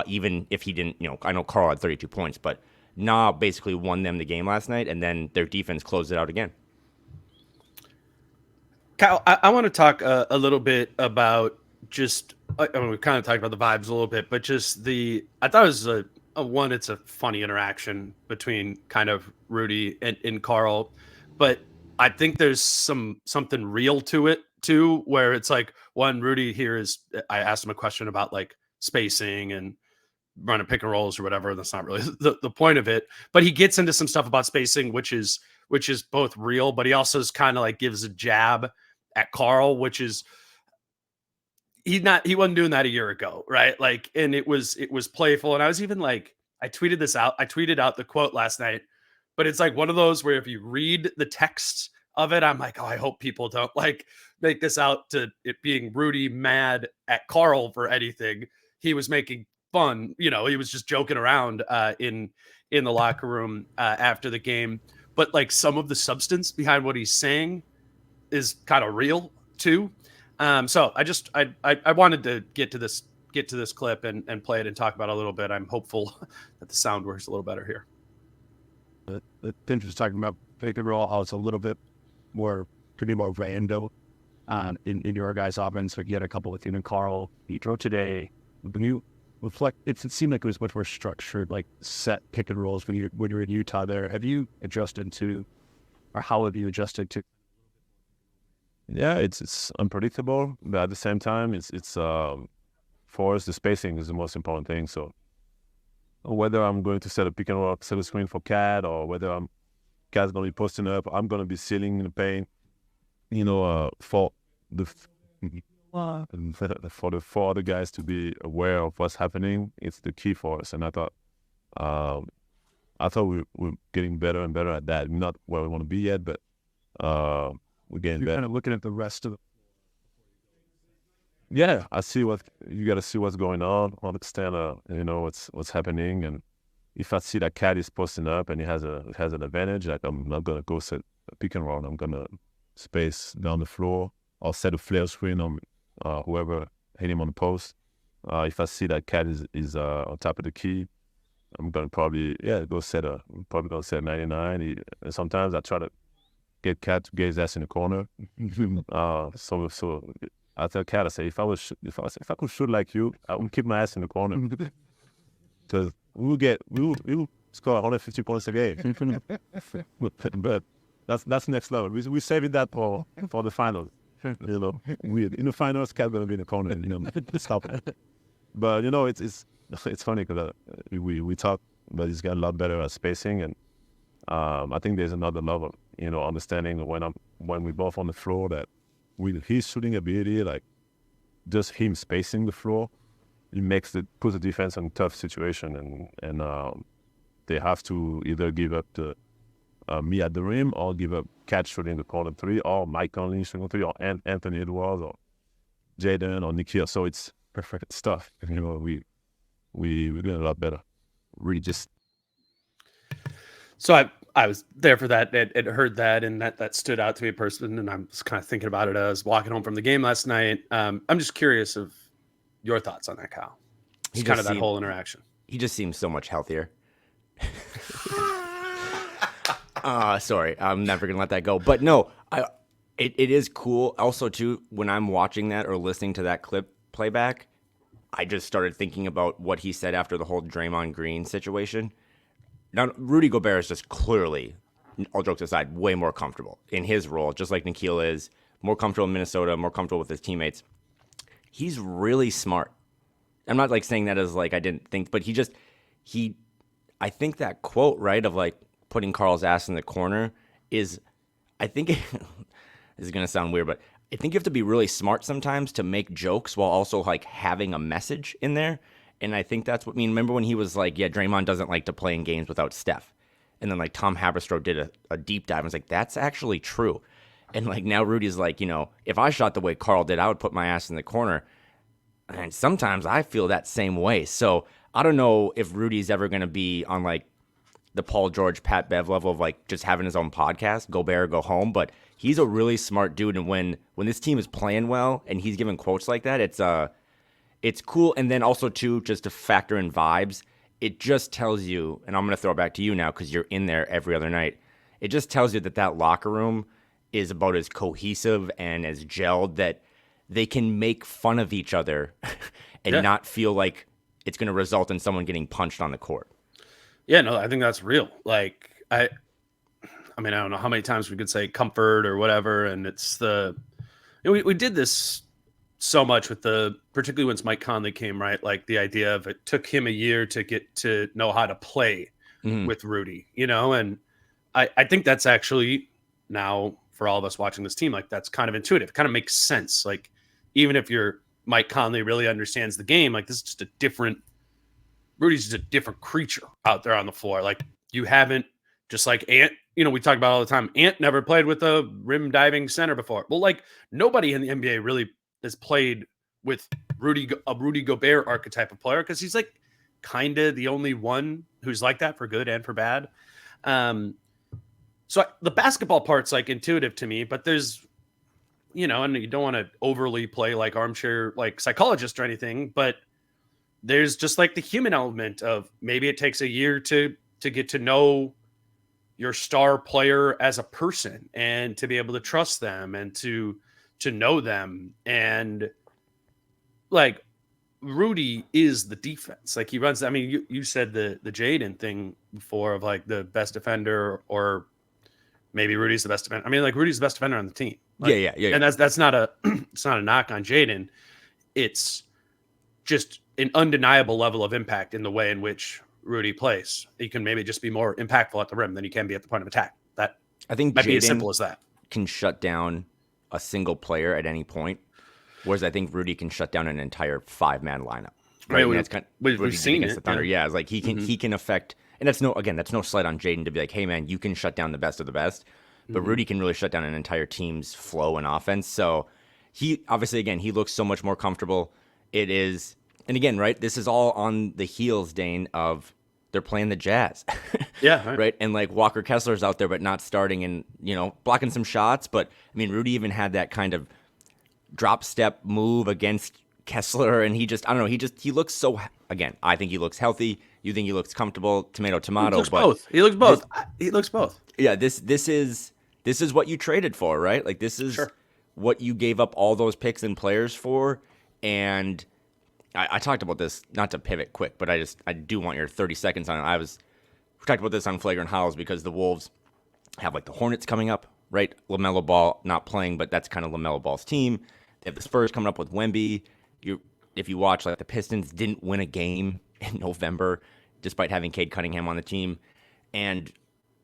Even if he didn't, I know Carl had 32 points, but Nah basically won them the game last night, and then their defense closed it out again. Kyle, I want to talk a little bit about just I mean, we kind of talked about the vibes a little bit, but just I thought it was it's a funny interaction between kind of Rudy and Carl, but I think there's something real to it too, where it's like Rudy here I asked him a question about like spacing and running pick and rolls or whatever. That's not really the point of it, but he gets into some stuff about spacing, which is both real, but he also is kind of like gives a jab at Carl, which is, he wasn't doing that a year ago, right? Like, and it was playful. And I was even like, I tweeted out the quote last night, but it's like one of those where if you read the text of it, I'm like, oh, I hope people don't like make this out to it being Rudy mad at Carl for anything. He was making fun, he was just joking around in the locker room after the game. But like some of the substance behind what he's saying is kind of real too. So I wanted to get to this clip and play it and talk about it a little bit. I'm hopeful that the sound works a little better here. The Finch was talking about pick and roll, how it's a little bit pretty more random in your guys' offense. Like you had a couple with him and Carl Petro today. When you reflect, it seemed like it was much more structured, like set pick and rolls when you're in Utah. There, have you adjusted to, or how have you adjusted to? Yeah, it's unpredictable, but at the same time, it's for us the spacing is the most important thing. So whether I'm going to set a pick and roll, set a screen for Cat, or whether Cat's going to be posting up, I'm going to be sealing in the paint. For the for the four other guys to be aware of what's happening, it's the key for us. And I thought we're getting better and better at that. Not where we want to be yet, but we're getting better. Kind of looking at the rest of the. Yeah, I see you got to see what's going on, understand what's happening, and if I see that Cat is posting up and he has an advantage, like I'm not gonna go set a pick and roll. I'm gonna space down the floor or set a flare screen on whoever hit him on the post. If I see that Cat is on top of the key, I'm gonna probably go set a 99. And sometimes I try to get Cat to get his ass in the corner. So I tell Cat, I say, if I could shoot like you, I would keep my ass in the corner because we will score 150 points a game. But that's next level. We're saving that for the finals. In the finals, Cat's gonna be in the corner. Stop it. But it's funny because we talk, but he's got a lot better at spacing, and I think there's another level. Understanding when we're both on the floor that with his shooting ability, like just him spacing the floor, it puts the defense in a tough situation, and they have to either give up to me at the rim or give up Cat shooting the corner three, or Mike Conley shooting three, or Anthony Edwards, or Jaden, or Nikhil. So it's perfect stuff. We're getting a lot better. Really just. So I was there for that and heard that, and that stood out to me personally. And I was kind of thinking about it as I was walking home from the game last night. I'm just curious of your thoughts on that, Kyle. It's kind of that whole interaction. He just seems so much healthier. Sorry, I'm never gonna let that go. But no, it is cool. Also, too, when I'm watching that or listening to that clip playback, I just started thinking about what he said after the whole Draymond Green situation. Now, Rudy Gobert is just clearly, all jokes aside, way more comfortable in his role, just like Nikhil is, more comfortable in Minnesota, more comfortable with his teammates. He's really smart. I'm not like saying that as like I didn't think, but I think that quote, right, of like putting Carl's ass in the corner is, I think, this is going to sound weird, but I think you have to be really smart sometimes to make jokes while also like having a message in there. And I think that's what remember when he was like, yeah, Draymond doesn't like to play in games without Steph. And then like Tom Haberstroh did a deep dive and was like, that's actually true. And like now Rudy's like, if I shot the way Carl did, I would put my ass in the corner. And sometimes I feel that same way. So I don't know if Rudy's ever going to be on like the Paul George, Pat Bev level of like just having his own podcast, go Bear, go home. But he's a really smart dude. And when this team is playing well and he's giving quotes like that, it's cool. And then also, too, just to factor in vibes, it just tells you, and I'm going to throw it back to you now because you're in there every other night. It just tells you that locker room is about as cohesive and as gelled that they can make fun of each other and not feel like it's going to result in someone getting punched on the court. Yeah, no, I think that's real. Like, I mean, I don't know how many times we could say comfort or whatever, and it's we did this so much with particularly once Mike Conley came, right? Like the idea of it took him a year to get to know how to play with Rudy, and I think that's actually now for all of us watching this team, like that's kind of intuitive. It kind of makes sense. Like even if Mike Conley really understands the game, like this is just Rudy's just a different creature out there on the floor. Like you haven't, just like Ant, we talk about all the time, Ant never played with a rim diving center before. Well, like nobody in the NBA really has played with a Rudy Gobert archetype of player, because he's like kind of the only one who's like that for good and for bad. So the basketball part's like intuitive to me, but there's, and you don't want to overly play like armchair, like psychologist or anything, but there's just like the human element of maybe it takes a year to get to know your star player as a person and to be able to trust them and to know them. And like Rudy is the defense. Like he runs. I mean, you said the Jaden thing before of like the best defender, or maybe Rudy's the best defender. I mean, like Rudy's the best defender on the team. Like, yeah. And that's not it's not a knock on Jaden. It's just an undeniable level of impact in the way in which Rudy plays. He can maybe just be more impactful at the rim than he can be at the point of attack. That I think might Jaden be as simple as that. Can shut down a single player at any point, whereas I think Rudy can shut down an entire 5-man lineup. Right, we've seen against the Thunder. Yeah, it's like he can affect, and that's no slight on Jaden to be like, hey man, you can shut down the best of the best, but Rudy can really shut down an entire team's flow and offense. So he obviously, again, he looks so much more comfortable. It is, and again, right, this is all on the heels, Dane, of they're playing the Jazz. Yeah. Right. And like Walker Kessler's out there, but not starting and, blocking some shots. But I mean, Rudy even had that kind of drop step move against Kessler. And he just, I don't know. He looks so, again, I think he looks healthy. You think he looks comfortable, tomato. He looks both. He looks both. Yeah. This is what you traded for, right? Like this is what you gave up all those picks and players for. And I talked about this, not to pivot quick, but I do want your 30 seconds on it. We talked about this on Flagrant Howls because the Wolves have like the Hornets coming up, right? LaMelo Ball not playing, but that's kind of LaMelo Ball's team. They have the Spurs coming up with Wemby. If you watch, like the Pistons didn't win a game in November despite having Cade Cunningham on the team. And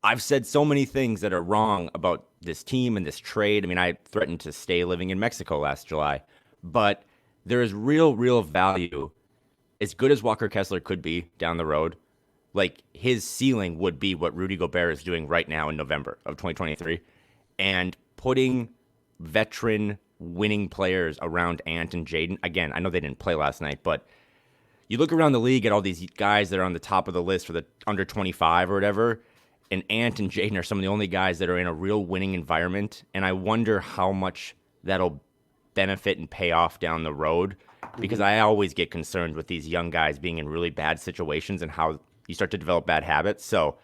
I've said so many things that are wrong about this team and this trade. I mean, I threatened to stay living in Mexico last July, but there is real value. As good as Walker Kessler could be down the road, like his ceiling would be what Rudy Gobert is doing right now in November of 2023. And putting veteran winning players around Ant and Jaden, again, I know they didn't play last night, but you look around the league at all these guys that are on the top of the list for the under 25 or whatever, and Ant and Jaden are some of the only guys that are in a real winning environment. And I wonder how much that'll benefit and pay off down the road, because I always get concerned with these young guys being in really bad situations and how you start to develop bad habits. So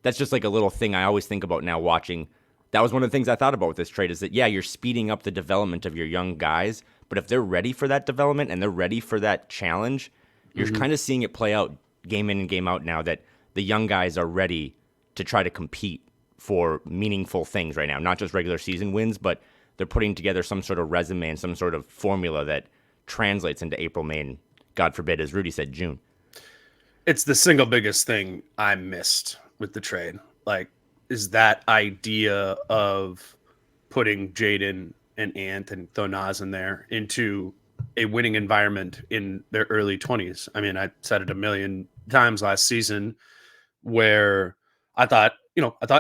that's just like a little thing I always think about now watching. That was one of the things I thought about with this trade is that, yeah, you're speeding up the development of your young guys, but if they're ready for that development and they're ready for that challenge, you're kind of seeing it play out game in and game out now that the young guys are ready to try to compete for meaningful things right now, not just regular season wins, but they're putting together some sort of resume and some sort of formula that translates into April, May, and God forbid, as Rudy said, June. It's the single biggest thing I missed with the trade. Like, is that idea of putting Jaden and Ant and Thonaz in there into a winning environment in their early 20s. I mean, I said it a million times last season where I thought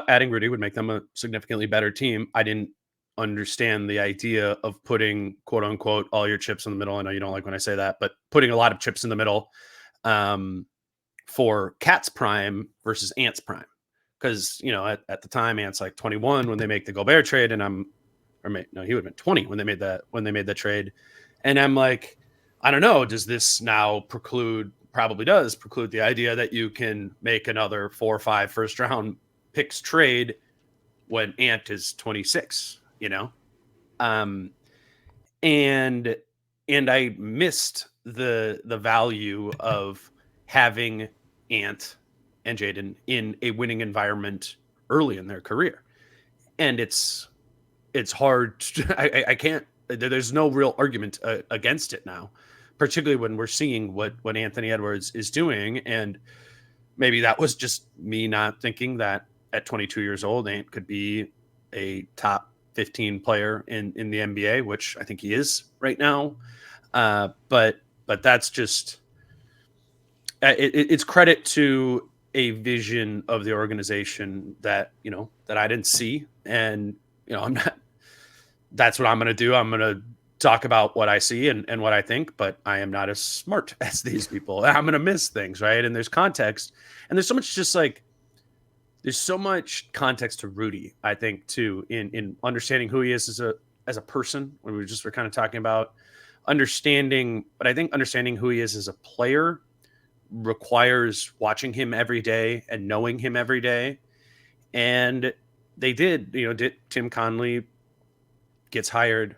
adding Rudy would make them a significantly better team. I didn't understand the idea of putting, quote unquote, all your chips in the middle. I know you don't like when I say that, but putting a lot of chips in the middle for Cat's prime versus Ant's prime. Because, at the time, Ant's like 21 when they make the Gobert trade, and he would have been 20 when they made that trade. And I'm like, I don't know, does this now probably does preclude the idea that you can make another 4 or 5 first round picks trade when Ant is 26, and I missed the value of having Ant and Jaden in a winning environment early in their career. And it's hard to, I can't, there's no real argument against it now, particularly when we're seeing what Anthony Edwards is doing. And maybe that was just me not thinking that at 22 years old, Ant could be a top 15 player in the NBA, which I think he is right now. But that's just, it's credit to a vision of the organization that, that I didn't see. And, that's what I'm going to do. I'm going to talk about what I see and what I think, but I am not as smart as these people. I'm going to miss things. Right. And there's context, and there's so much there's so much context to Rudy, I think, too, in understanding who he is as a person. When we were kind of talking about understanding, but I think understanding who he is as a player requires watching him every day and knowing him every day. And they did Tim Conley gets hired.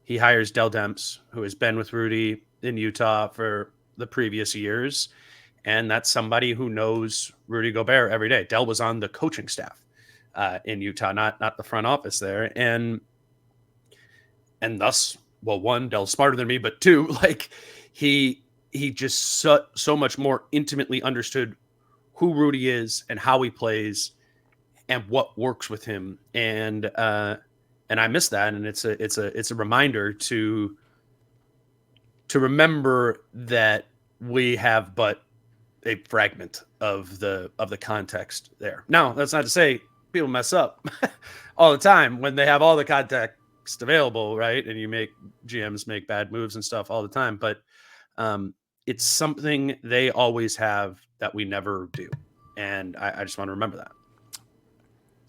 He hires Dell Demps, who has been with Rudy in Utah for the previous years. And that's somebody who knows Rudy Gobert every day. Dell was on the coaching staff in Utah, not the front office there. And thus, well, one, Dell's smarter than me, but two, like he just so much more intimately understood who Rudy is and how he plays and what works with him. And I miss that. And it's a reminder to remember that we have but a fragment of the context there. Now, that's not to say people mess up all the time when they have all the context available, right? And GMs make bad moves and stuff all the time, but it's something they always have that we never do. And I just want to remember that.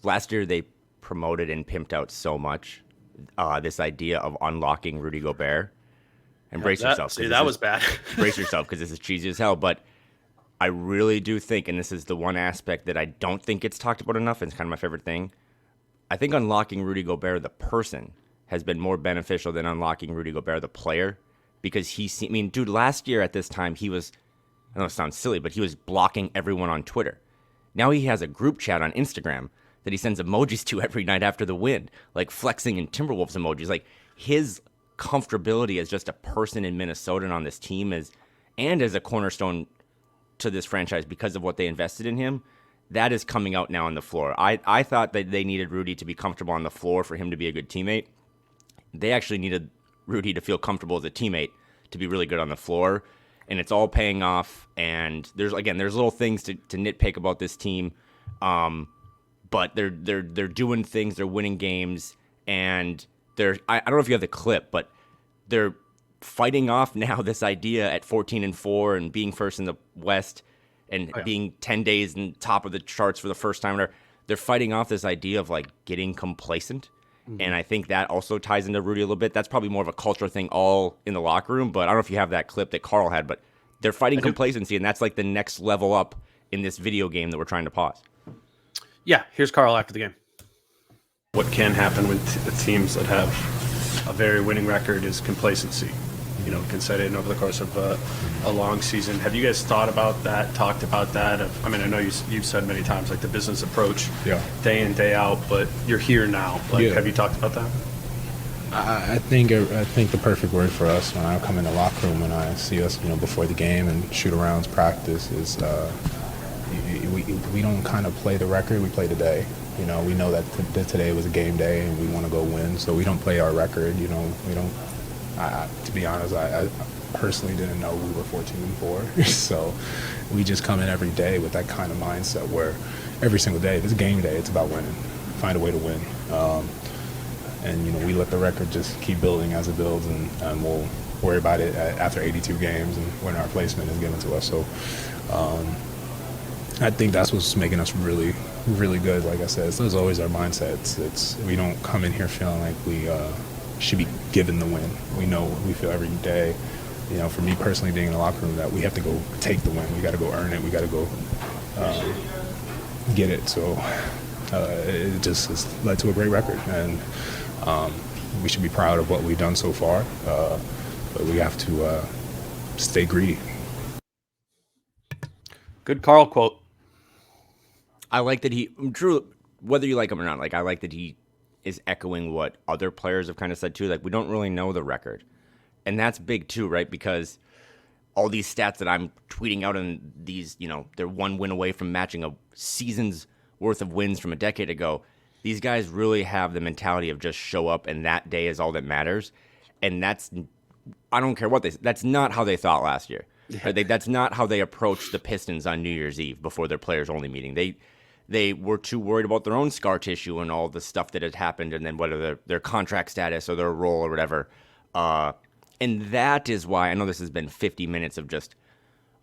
Last year, they promoted and pimped out so much this idea of unlocking Rudy Gobert. And brace yourself. See, that was bad. Brace yourself, because this is cheesy as hell. But I really do think, and this is the one aspect that I don't think gets talked about enough, and it's kind of my favorite thing, I think unlocking Rudy Gobert, the person, has been more beneficial than unlocking Rudy Gobert, the player. Because dude, last year at this time, he was, I know it sounds silly, but he was blocking everyone on Twitter. Now he has a group chat on Instagram that he sends emojis to every night after the win, like flexing and Timberwolves emojis. Like, his comfortability as just a person in Minnesota and on this team and as a cornerstone to this franchise because of what they invested in him, that is coming out now on the floor. I thought that they needed Rudy to be comfortable on the floor for him to be a good teammate. They actually needed Rudy to feel comfortable as a teammate to be really good on the floor, and it's all paying off. And there's little things to nitpick about this team, but they're doing things, they're winning games, and I don't know if you have the clip, but they're fighting off now this idea at 14-4 and being first in the West and being 10 days in top of the charts for the first time. They're fighting off this idea of like getting complacent. Mm-hmm. And I think that also ties into Rudy a little bit. That's probably more of a culture thing all in the locker room, but I don't know if you have that clip that Carl had, but they're fighting complacency, and that's like the next level up in this video game that we're trying to pause. Yeah, here's Carl after the game. What can happen with teams that have a very winning record is complacency. Can set in over the course of a long season. Have you guys thought about that, talked about that? I mean, I know you've said many times, like the business approach, day in, day out, but you're here now. Have you talked about that? I think the perfect word for us when I come in the locker room and I see us, before the game and shoot-arounds practice is we don't kind of play the record, we play the day. We know that today was a game day and we want to go win, so we don't play our record. We don't. To be honest, I personally didn't know we were 14-4, so we just come in every day with that kind of mindset where every single day, if it's a game day, it's about winning, find a way to win, and we let the record just keep building as it builds, and we'll worry about it after 82 games and when our placement is given to us. So I think that's what's making us really, really good. Like I said, it's always our mindset. It's we don't come in here feeling like we should be given the win. We know we feel every day, for me personally being in the locker room, that we have to go take the win. We got to go earn it. We got to go get it. So it just has led to a great record. And we should be proud of what we've done so far, but we have to stay greedy. Good Carl quote. I like that he, true, whether you like him or not, like I like that he is echoing what other players have kind of said too. Like, we don't really know the record. And that's big too, right? Because all these stats that I'm tweeting out, and these, they're one win away from matching a season's worth of wins from a decade ago. These guys really have the mentality of just show up and that day is all that matters. And I don't care what that's not how they thought last year. Yeah. That's not how they approached the Pistons on New Year's Eve before their players only meeting. They were too worried about their own scar tissue and all the stuff that had happened, and then whether their contract status or their role or whatever. And that is why, I know this has been 50 minutes of just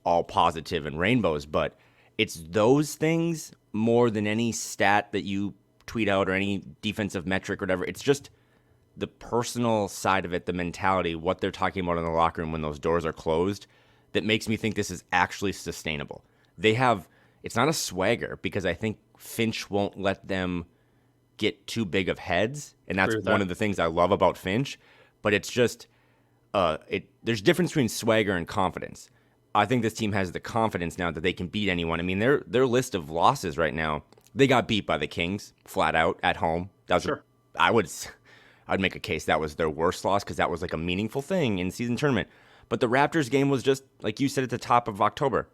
all positive and rainbows, but it's those things more than any stat that you tweet out or any defensive metric or whatever. It's just the personal side of it, the mentality, what they're talking about in the locker room when those doors are closed, that makes me think this is actually sustainable. It's not a swagger, because I think Finch won't let them get too big of heads, and that's one of the things I love about Finch. But it's just, there's a difference between swagger and confidence. I think this team has the confidence now that they can beat anyone. I mean, their list of losses right now, they got beat by the Kings flat out at home. That was I'd make a case that was their worst loss, because that was like a meaningful thing in season tournament. But the Raptors game was just, like you said at the top of October,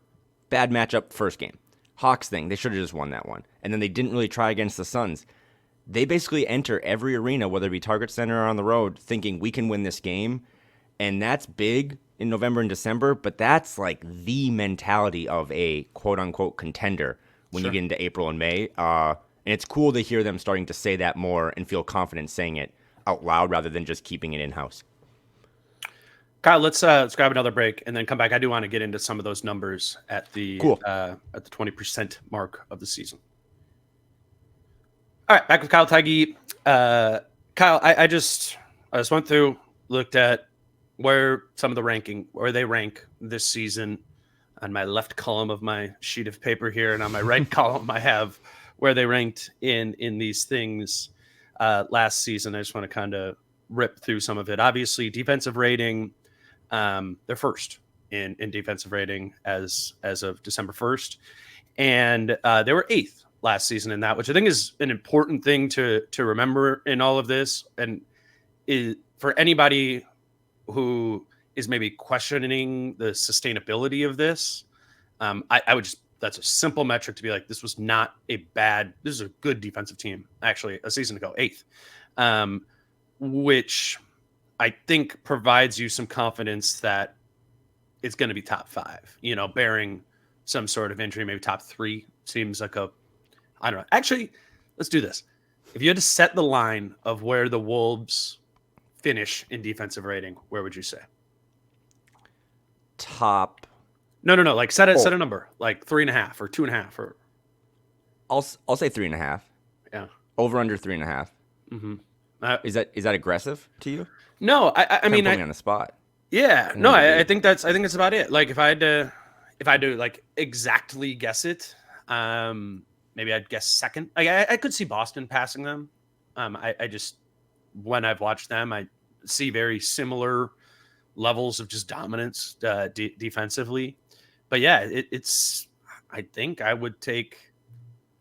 bad matchup first game. Hawks thing, they should have just won that one. And then they didn't really try against the Suns. They basically enter every arena, whether it be Target Center or on the road, thinking we can win this game. And that's big in November and December, but that's like the mentality of a quote-unquote contender when you get into April and May. And it's cool to hear them starting to say that more and feel confident saying it out loud rather than just keeping it in-house. Kyle, let's grab another break and then come back. I do want to get into some of ththose numbers at the 20% mark of the season. All right, back with Kyle Theige. Kyle, I just went through, looked at where they rank this season on my left column of my sheet of paper here, and on my right column I have where they ranked in these things last season. I just want to kind of rip through some of it. Obviously, defensive rating. They're first in defensive rating as of December 1st. And they were eighth last season in that, which I think is an important thing to remember in all of this. And for anybody who is maybe questioning the sustainability of this, I would just, that's a simple metric to be like, this is a good defensive team, actually, a season ago, eighth, which I think provides you some confidence that it's going to be top five, bearing some sort of injury, maybe top three seems like I don't know. Actually, let's do this. If you had to set the line of where the Wolves finish in defensive rating, where would you say? Top. No. Like set a number, like 3.5 or 2.5 or. I'll say 3.5. Yeah. Over under 3.5. Mm-hmm. Is that aggressive to you? No, I mean, put me on the spot. Yeah, no, I think that's about it. Like if I had to like exactly guess it, maybe I'd guess second. I could see Boston passing them. I just, when I've watched them, I see very similar levels of just dominance defensively. But yeah, it's. I think I would take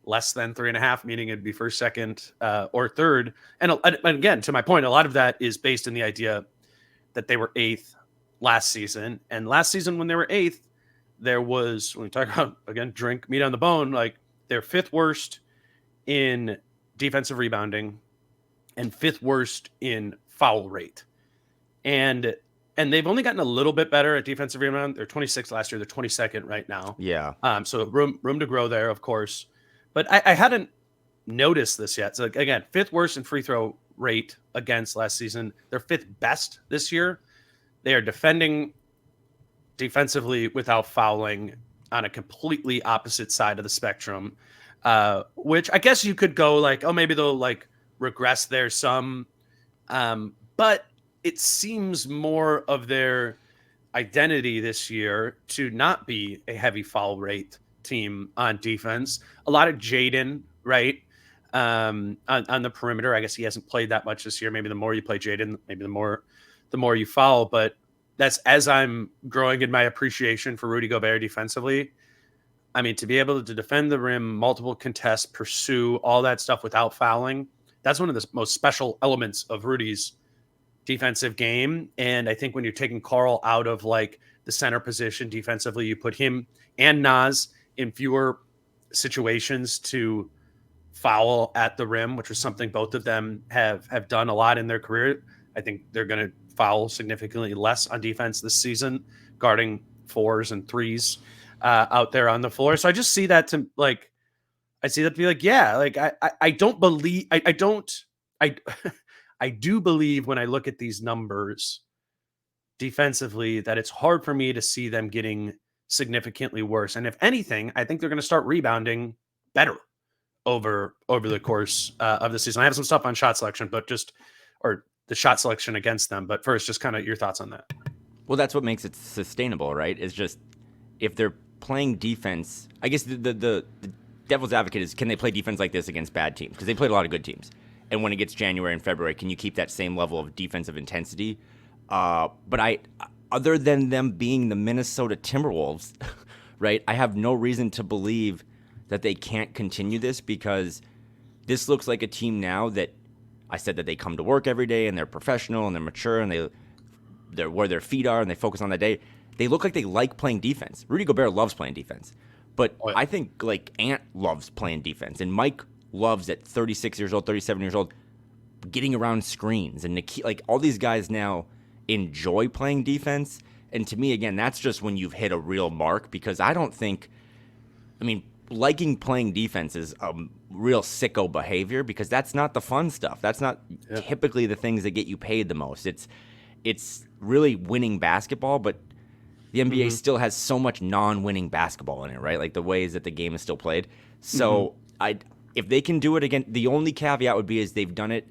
less than 3.5, meaning it'd be first, second, or third. And again, to my point, a lot of that is based in the idea that they were eighth last season. And last season, when they were eighth, there was, when we talk about, again, drink meat on the bone, like they're fifth worst in defensive rebounding and fifth worst in foul rate. And they've only gotten a little bit better at defensive rebound. They're 26th last year. They're 22nd right now. Yeah. So room to grow there, of course. But I hadn't noticed this yet. So again, fifth worst in free throw rate against last season. They're fifth best this year. They are defending defensively without fouling on a completely opposite side of the spectrum, which I guess you could go like, oh, maybe they'll like regress there some. But it seems more of their identity this year to not be a heavy foul rate team on defense. A lot of Jaden, right? on the perimeter. I guess he hasn't played that much this year. Maybe the more you play Jaden, maybe the more you foul. But that's as I'm growing in my appreciation for Rudy Gobert defensively. I mean, to be able to defend the rim, multiple contests, pursue all that stuff without fouling, that's one of the most special elements of Rudy's defensive game. And I think when you're taking Carl out of like the center position defensively, you put him and Nas in fewer situations to foul at the rim, which was something both of them have done a lot in their career. I think they're going to foul significantly less on defense this season, guarding 4s and 3s out there on the floor. So I just see that to like, I see that to be like, yeah, like I don't believe, I do believe when I look at these numbers defensively that it's hard for me to see them getting significantly worse. And if anything, I think they're going to start rebounding better over the course of the season. I have some stuff on shot selection, or the shot selection against them. But first, just kind of your thoughts on that. Well, that's what makes it sustainable, right? Is just if they're playing defense, I guess the devil's advocate is, can they play defense like this against bad teams? Because they played a lot of good teams. And when it gets January and February, can you keep that same level of defensive intensity? But other than them being the Minnesota Timberwolves, right, I have no reason to believe that they can't continue this, because this looks like a team now that I said that they come to work every day and they're professional and they're mature and they're where their feet are and they focus on that day. They look like they like playing defense. Rudy Gobert loves playing defense. But I think like Ant loves playing defense, and Mike loves at 36 years old, 37 years old, getting around screens. And like all these guys now enjoy playing defense. And to me, again, that's just when you've hit a real mark, because liking playing defense is a real sicko behavior, because that's not the fun stuff. That's not typically the things that get you paid the most. It's really winning basketball, but the NBA still has so much non-winning basketball in it, right? Like the ways that the game is still played. So if they can do it again, the only caveat would be is they've done it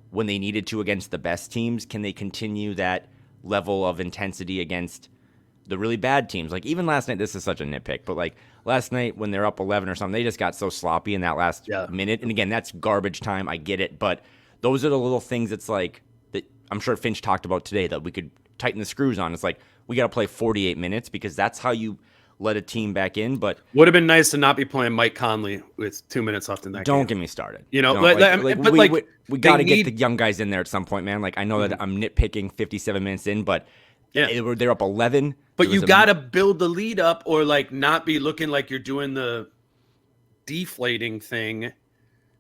when they needed to against the best teams. Can they continue that level of intensity against the really bad teams? Like even last night, this is such a nitpick, but like last night when they're up 11 or something, they just got so sloppy in that last minute. And again, that's garbage time. I get it. But those are the little things it's like that I'm sure Finch talked about today that we could tighten the screws on. It's like, we got to play 48 minutes because that's how you let a team back in. But would have been nice to not be playing Mike Conley with 2 minutes left in that game. Don't get me started. You know, we got to get the young guys in there at some point, man. Like I know that I'm nitpicking 57 minutes in, but they're up 11. But you got to build the lead up, or like not be looking like you're doing the deflating thing,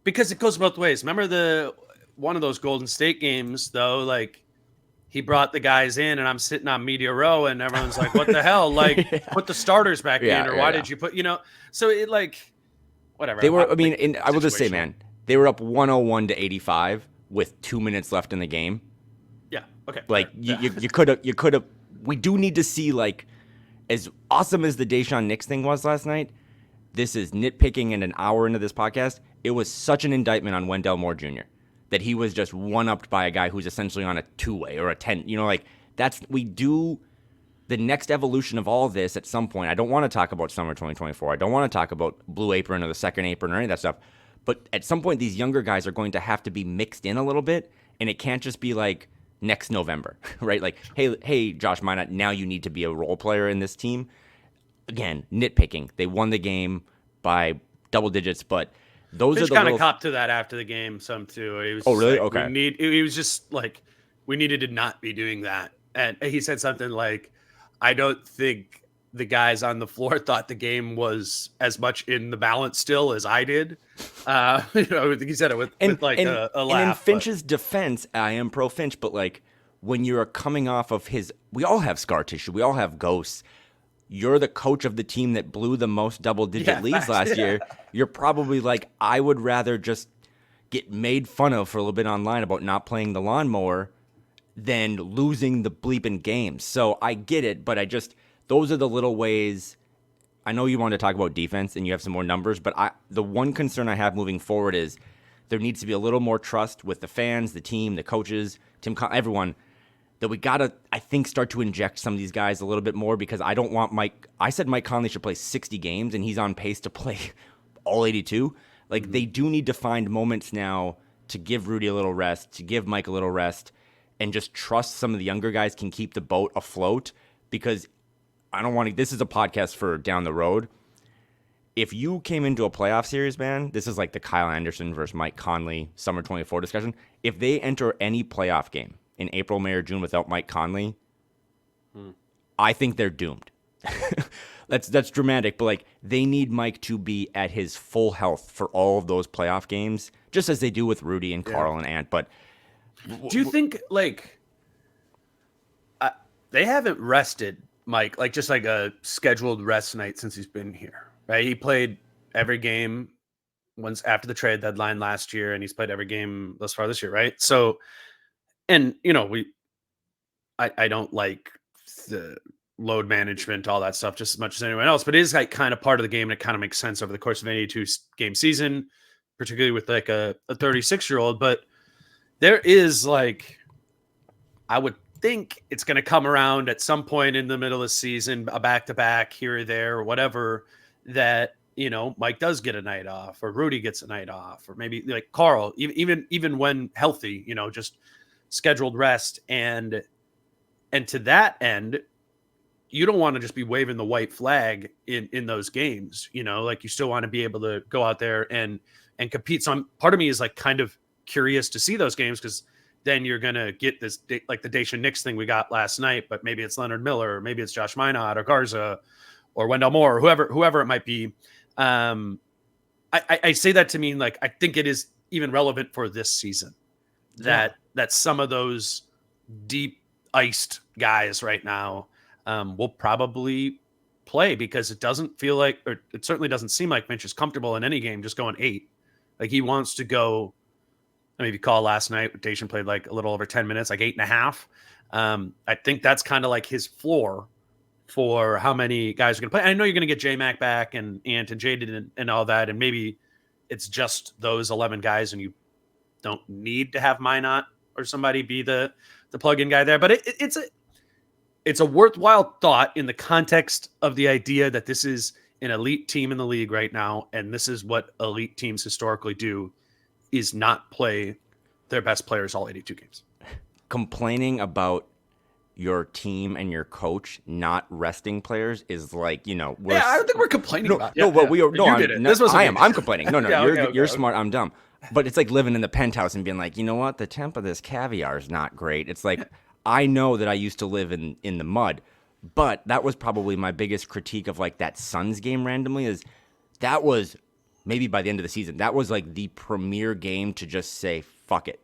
because it goes both ways. Remember one of those Golden State games though, like he brought the guys in and I'm sitting on media row and everyone's like, what the hell? Like put the starters back in, or why did you put, so it like, whatever. They were, I will just say, man, they were up 101 to 85 with 2 minutes left in the game. Yeah. Okay. Like you could have, we do need to see, like, as awesome as the Deshaun Nix thing was last night, this is nitpicking in an hour into this podcast. It was such an indictment on Wendell Moore Jr. that he was just one-upped by a guy who's essentially on a two-way or a 10. We do the next evolution of all this at some point. I don't want to talk about summer 2024. I don't want to talk about Blue Apron or the second apron or any of that stuff. But at some point, these younger guys are going to have to be mixed in a little bit, and it can't just be like next November, right? Like, hey, Josh Minot, now you need to be a role player in this team. Again, nitpicking. They won the game by double digits, but those are the kind of copped to that after the game some too. He was really? Like, okay. He was just like, we needed to not be doing that. And he said something like, I don't think the guys on the floor thought the game was as much in the balance still as I did. He said it with a laugh. And in Finch's defense, I am pro Finch, but like when you're coming off of we all have scar tissue. We all have ghosts. You're the coach of the team that blew the most double-digit leads last year. You're probably like, I would rather just get made fun of for a little bit online about not playing the lawnmower than losing the bleeping games. So I get it, but those are the little ways. I know you want to talk about defense and you have some more numbers, but the one concern I have moving forward is there needs to be a little more trust with the fans, the team, the coaches, everyone, that we got to, I think, start to inject some of these guys a little bit more, because I don't want I said Mike Conley should play 60 games, and he's on pace to play all 82. Like they do need to find moments now to give Rudy a little rest, to give Mike a little rest, and just trust some of the younger guys can keep the boat afloat. Because I don't want to. This is a podcast for down the road. If you came into a playoff series, man, this is like the Kyle Anderson versus Mike Conley Summer 24 discussion. If they enter any playoff game in April, May, or June without Mike Conley, I think they're doomed. That's dramatic, but like they need Mike to be at his full health for all of those playoff games, just as they do with Rudy and Carl and Ant. But do you think like they haven't rested Mike, like just like a scheduled rest night since he's been here, right? He played every game once after the trade deadline last year, and he's played every game thus far this year, right? So, and you know, I don't like the load management, all that stuff, just as much as anyone else, but it is like kind of part of the game, and it kind of makes sense over the course of an 82 game season, particularly with like a 36-year-old. But there is like, I would think it's going to come around at some point in the middle of the season, a back-to-back here or there or whatever, that, you know, Mike does get a night off, or Rudy gets a night off, or maybe like Carl, even when healthy, you know, just scheduled rest. And to that end, you don't want to just be waving the white flag in those games, you know, like you still want to be able to go out there and compete. So part of me is like kind of curious to see those games, because then you're going to get this, like the Dacian Nix thing we got last night, but maybe it's Leonard Miller, or maybe it's Josh Minot or Garza or Wendell Moore, or whoever it might be. I say that to mean like, I think it is even relevant for this season that some of those deep iced guys right now will probably play, because it doesn't feel like, or it certainly doesn't seem like Mitch is comfortable in any game just going 8. Like he wants to go. I mean, if you call last night, Dacian played like a little over 10 minutes, like 8.5. I think that's kind of like his floor for how many guys are going to play. I know you're going to get J-Mac back and Ant and Jaden and all that, and maybe it's just those 11 guys, and you don't need to have Minot or somebody be the plug-in guy there. But it's a worthwhile thought in the context of the idea that this is an elite team in the league right now, and this is what elite teams historically do, is not play their best players all 82 games. Complaining about your team and your coach not resting players is like, you know, I don't think we're complaining about it. No, but we are. No, I'm complaining. No, Yeah, you're smart. I'm dumb. But it's like living in the penthouse and being like, you know what? The temp of this caviar is not great. It's like, I know that I used to live in the mud, but that was probably my biggest critique of like that Suns game randomly, is that was maybe by the end of the season, that was like the premier game to just say, fuck it.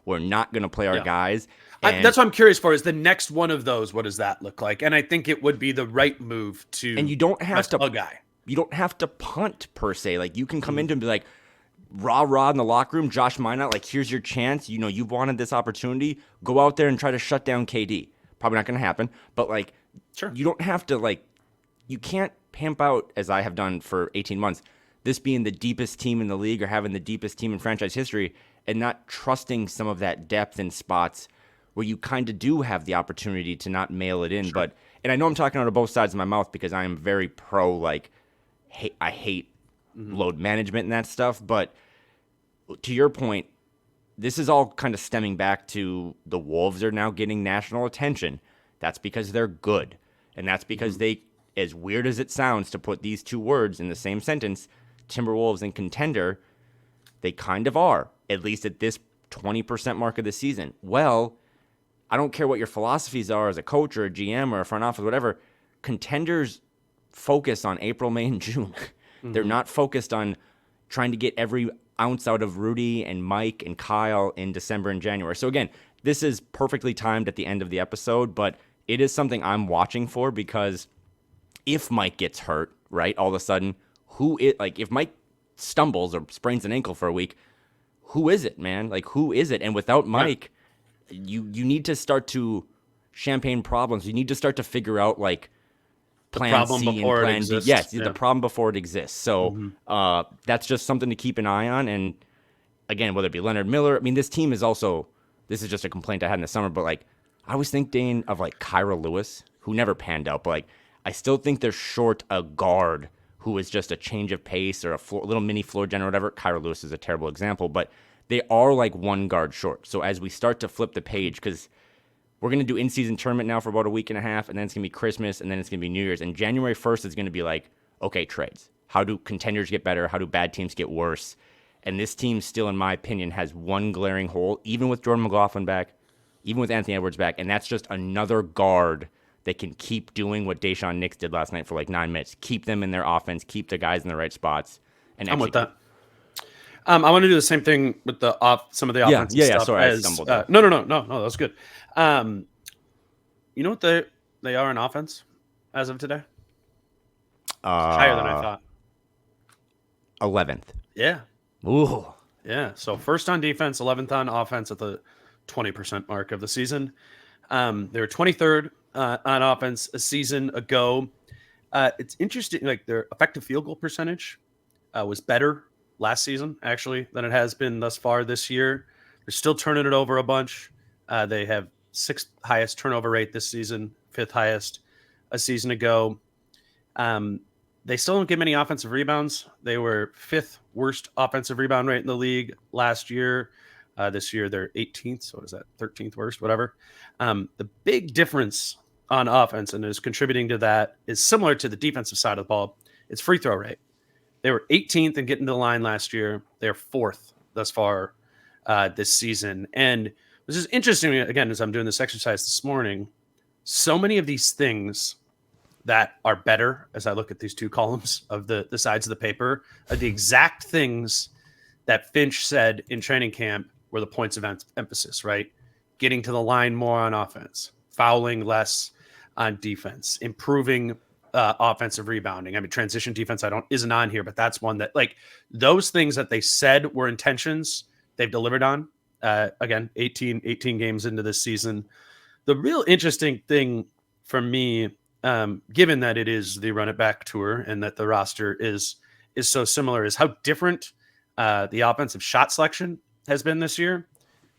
We're not going to play our guys. That's what I'm curious for, is the next one of those, what does that look like? And I think it would be the right move to, and you don't have to, a guy. You don't have to punt per se. Like you can come into and be like, rah in the locker room, Josh Minot, like here's your chance. You know, you've wanted this opportunity. Go out there and try to shut down KD. Probably not going to happen, but like, sure, you don't have to, like, you can't pimp out, as I have done for 18 months, this being the deepest team in the league or having the deepest team in franchise history, and not trusting some of that depth in spots where you kind of do have the opportunity to not mail it in. Sure. But, and I know I'm talking out of both sides of my mouth because I am very pro, like, I hate load management and that stuff. But to your point, this is all kind of stemming back to the Wolves are now getting national attention. That's because they're good. And that's because they, as weird as it sounds to put these two words in the same sentence, Timberwolves and contender, they kind of are, at least at this 20% mark of the season. Well, I don't care what your philosophies are as a coach or a GM or a front office, whatever. Contenders focus on April, May, and June. They're not focused on trying to get every ounce out of Rudy and Mike and Kyle in December and January. So again, this is perfectly timed at the end of the episode, but it is something I'm watching for, because if Mike gets hurt, right, all of a sudden, if Mike stumbles or sprains an ankle for a week, who is it, man? Like, who is it? And without Mike, you need to start to champagne problems. You need to start to figure out, like, plan C and plan D. Yes, the problem before it exists. So that's just something to keep an eye on. And again, whether it be Leonard Miller, I mean, this team is also, this is just a complaint I had in the summer, but like, I always think, Dane, of like Kyra Lewis, who never panned out, but like, I still think they're short a guard who is just a change of pace or a little mini floor general, whatever. Kyra Lewis is a terrible example, but they are like one guard short. So as we start to flip the page, because we're going to do in-season tournament now for about a week and a half, and then it's going to be Christmas, and then it's going to be New Year's. And January 1st is going to be like, okay, trades. How do contenders get better? How do bad teams get worse? And this team still, in my opinion, has one glaring hole, even with Jordan McLaughlin back, even with Anthony Edwards back, and that's just another guard that can keep doing what Daishawn Nix did last night for like 9 minutes. Keep them in their offense, keep the guys in the right spots. And I'm with that. I want to do the same thing with some of the offensive stuff. Sorry, I stumbled. No, that was good. You know what they are in offense as of today? Higher than I thought. 11th. Yeah. Ooh. Yeah. So first on defense, 11th on offense at the 20% mark of the season. They were 23rd on offense a season ago. It's interesting. Like their effective field goal percentage was better last season, actually, than it has been thus far this year. They're still turning it over a bunch. They have 6th highest turnover rate this season, 5th highest a season ago. They still don't get many offensive rebounds. They were 5th worst offensive rebound rate in the league last year. This year, they're 18th. So what is that? 13th worst, whatever. The big difference on offense and is contributing to that is similar to the defensive side of the ball. It's free throw rate. They were 18th in getting to the line last year. They're 4th thus far this season. And this is interesting, again, as I'm doing this exercise this morning, so many of these things that are better, as I look at these two columns of the sides of the paper, are the exact things that Finch said in training camp were the points of emphasis, right? Getting to the line more on offense, fouling less on defense, improving offensive rebounding. I mean, transition defense isn't on here, but that's one that, like, those things that they said were intentions, they've delivered on. Again, 18 games into this season. The real interesting thing for me, given that it is the Run It Back tour and that the roster is so similar, is how different the offensive shot selection has been this year.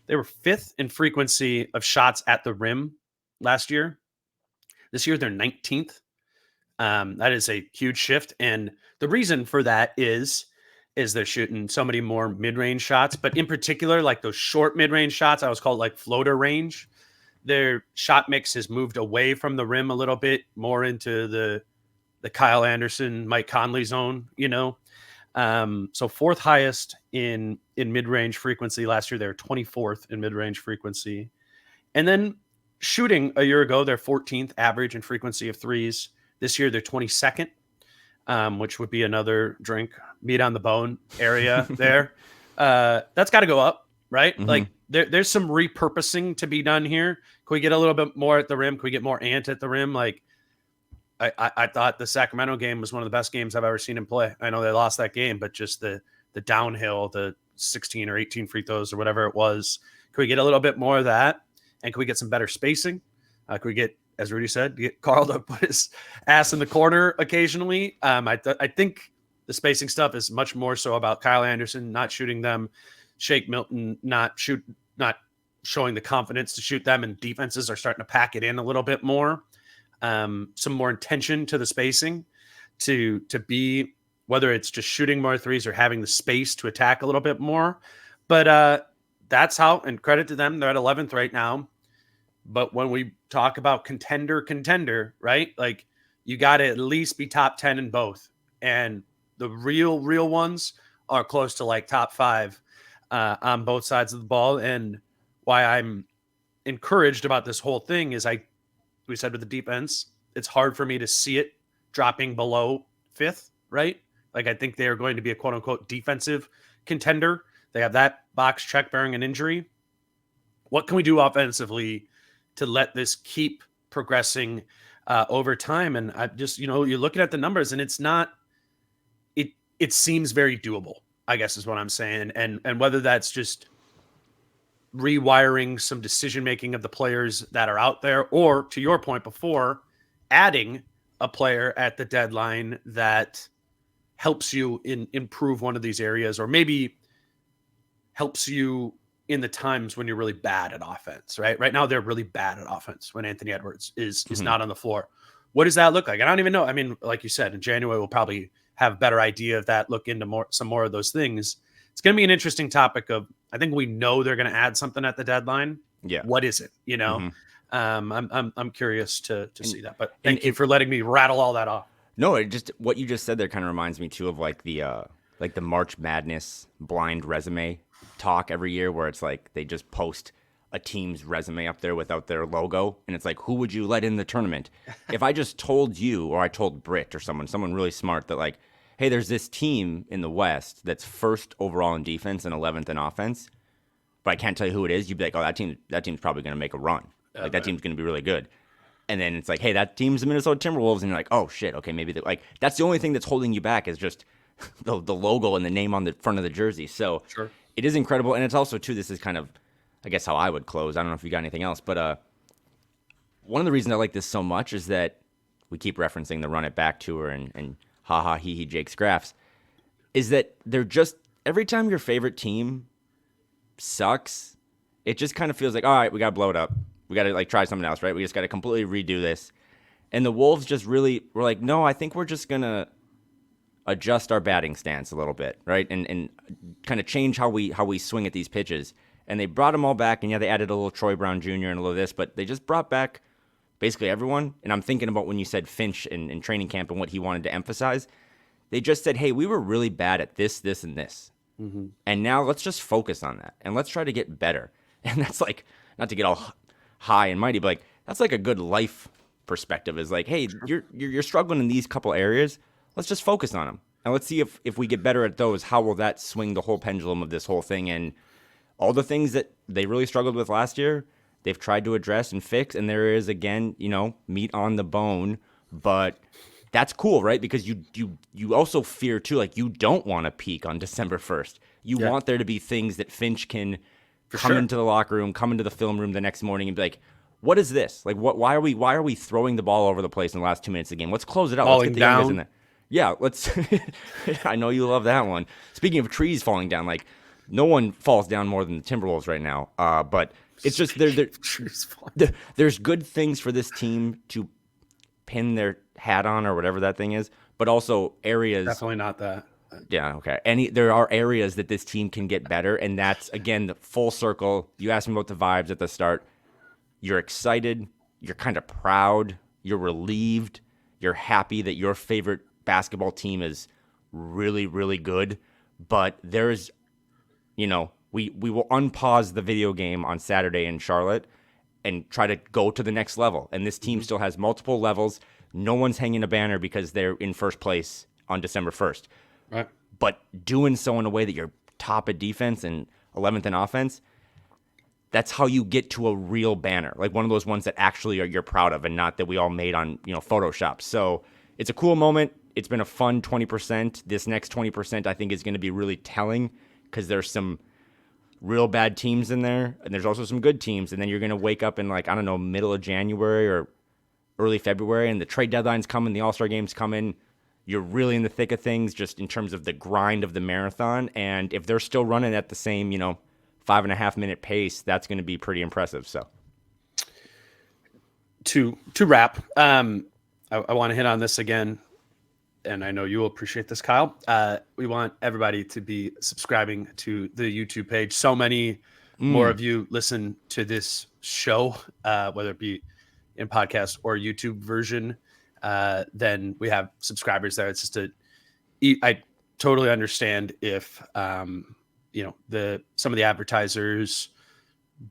They were 5th in frequency of shots at the rim last year. This year, they're 19th. That is a huge shift. And the reason for that is they're shooting so many more mid-range shots, but in particular, like those short mid-range shots, I always call it like floater range. Their shot mix has moved away from the rim a little bit, more into the Kyle Anderson, Mike Conley zone, you know? So 4th highest in mid-range frequency last year. They're 24th in mid-range frequency. And then shooting a year ago, they're 14th average in frequency of threes. This year, they're 22nd, which would be another drink, meat on the bone area there. That's got to go up, right? Mm-hmm. Like there's some repurposing to be done here. Can we get a little bit more at the rim? Can we get more ant at the rim? Like I thought the Sacramento game was one of the best games I've ever seen him play. I know they lost that game, but just the downhill, the 16 or 18 free throws or whatever it was. Can we get a little bit more of that? And can we get some better spacing? Can we get, as Rudy said, get Carl to put his ass in the corner occasionally? I think the spacing stuff is much more so about Kyle Anderson not shooting them, Shake Milton not showing the confidence to shoot them, and defenses are starting to pack it in a little bit more. Some more intention to the spacing to be, whether it's just shooting more threes or having the space to attack a little bit more. But that's how, and credit to them, they're at 11th right now. But when we talk about contender, right? Like you got to at least be top 10 in both. And the real ones are close to like top 5 on both sides of the ball. And why I'm encouraged about this whole thing is we said with the defense, it's hard for me to see it dropping below 5th, right? Like I think they are going to be a quote unquote defensive contender. They have that box check bearing an injury. What can we do offensively to let this keep progressing over time? And I just, you're looking at the numbers and it's not, it seems very doable, I guess is what I'm saying. And whether that's just rewiring some decision-making of the players that are out there, or to your point before, adding a player at the deadline that helps you improve one of these areas, or maybe helps you in the times when you're really bad at offense, right? Right now, they're really bad at offense when Anthony Edwards is not on the floor. What does that look like? I don't even know. I mean, like you said, in January, we'll probably have a better idea of that, look into some more of those things. It's going to be an interesting topic of, I think we know they're going to add something at the deadline. Yeah. What is it? You know, I'm curious to see that, but thank you for letting me rattle all that off. No, what you just said there kind of reminds me too of like the March Madness blind resume talk every year, where it's like they just post a team's resume up there without their logo, and it's like, who would you let in the tournament? If I just told you, or I told Britt or someone really smart, that like, hey, there's this team in the West that's first overall in defense and 11th in offense, but I can't tell you who it is, you'd be like, oh, that team's probably going to make a run. Like that team's going to be really good. And then it's like, hey, that team's the Minnesota Timberwolves, and you're like, oh shit, okay, maybe like that's the only thing that's holding you back is just the logo and the name on the front of the jersey. So It is incredible, and it's also too. This is kind of, I guess, how I would close. I don't know if you got anything else, but one of the reasons I like this so much is that we keep referencing the Run It Back tour and ha ha he Jake's graphs, is that they're just every time your favorite team sucks, it just kind of feels like, all right, we got to blow it up. We got to like try something else, right? We just got to completely redo this. And the Wolves just really were like, no, I think we're just going to adjust our batting stance a little bit, right? And kind of change how we swing at these pitches. And they brought them all back, and yeah, they added a little Troy Brown Jr. and a little of this, but they just brought back basically everyone. And I'm thinking about when you said Finch in training camp and what he wanted to emphasize. They just said, hey, we were really bad at this, this, and this. Mm-hmm. And now let's just focus on that, and let's try to get better. And that's like, not to get all high and mighty, but like that's like a good life perspective, is like, hey, you're struggling in these couple areas. Let's just focus on them. And let's see if we get better at those, how will that swing the whole pendulum of this whole thing? And all the things that they really struggled with last year, they've tried to address and fix. And there is, again, meat on the bone. But that's cool, right? Because you also fear, too, like you don't want to peak on December 1st. You want there to be things that Finch can come into the locker room, come into the film room the next morning and be like, what is this? Like, why are we throwing the ball over the place in the last 2 minutes of the game? Let's close it out. Let's get the young guys in there. Yeah, let's. I know you love that one. Speaking of trees falling down, like no one falls down more than the Timberwolves right now. But it's just there's good things for this team to pin their hat on, or whatever that thing is. But also areas. Definitely not that. Yeah. Okay. There are areas that this team can get better, and that's again the full circle. You asked me about the vibes at the start. You're excited. You're kind of proud. You're relieved. You're happy that your favorite basketball team is really, really good, but there's, we will unpause the video game on Saturday in Charlotte and try to go to the next level. And this team still has multiple levels. No one's hanging a banner because they're in first place on December 1st. Right. But doing so in a way that you're top at defense and 11th in offense, that's how you get to a real banner, like one of those ones that actually you're proud of and not that we all made on, Photoshop. So it's a cool moment. It's been a fun 20%. This next 20% I think is going to be really telling, because there's some real bad teams in there, and there's also some good teams. And then you're going to wake up in middle of January or early February, and the trade deadline's coming, the All-Star game's coming. You're really in the thick of things just in terms of the grind of the marathon. And if they're still running at the same, 5.5 minute pace, that's going to be pretty impressive. So to wrap, I want to hit on this again, and I know you will appreciate this, Kyle. We want everybody to be subscribing to the YouTube page. So many more of you listen to this show, whether it be in podcast or YouTube version, then we have subscribers there. It's just I totally understand if, some of the advertisers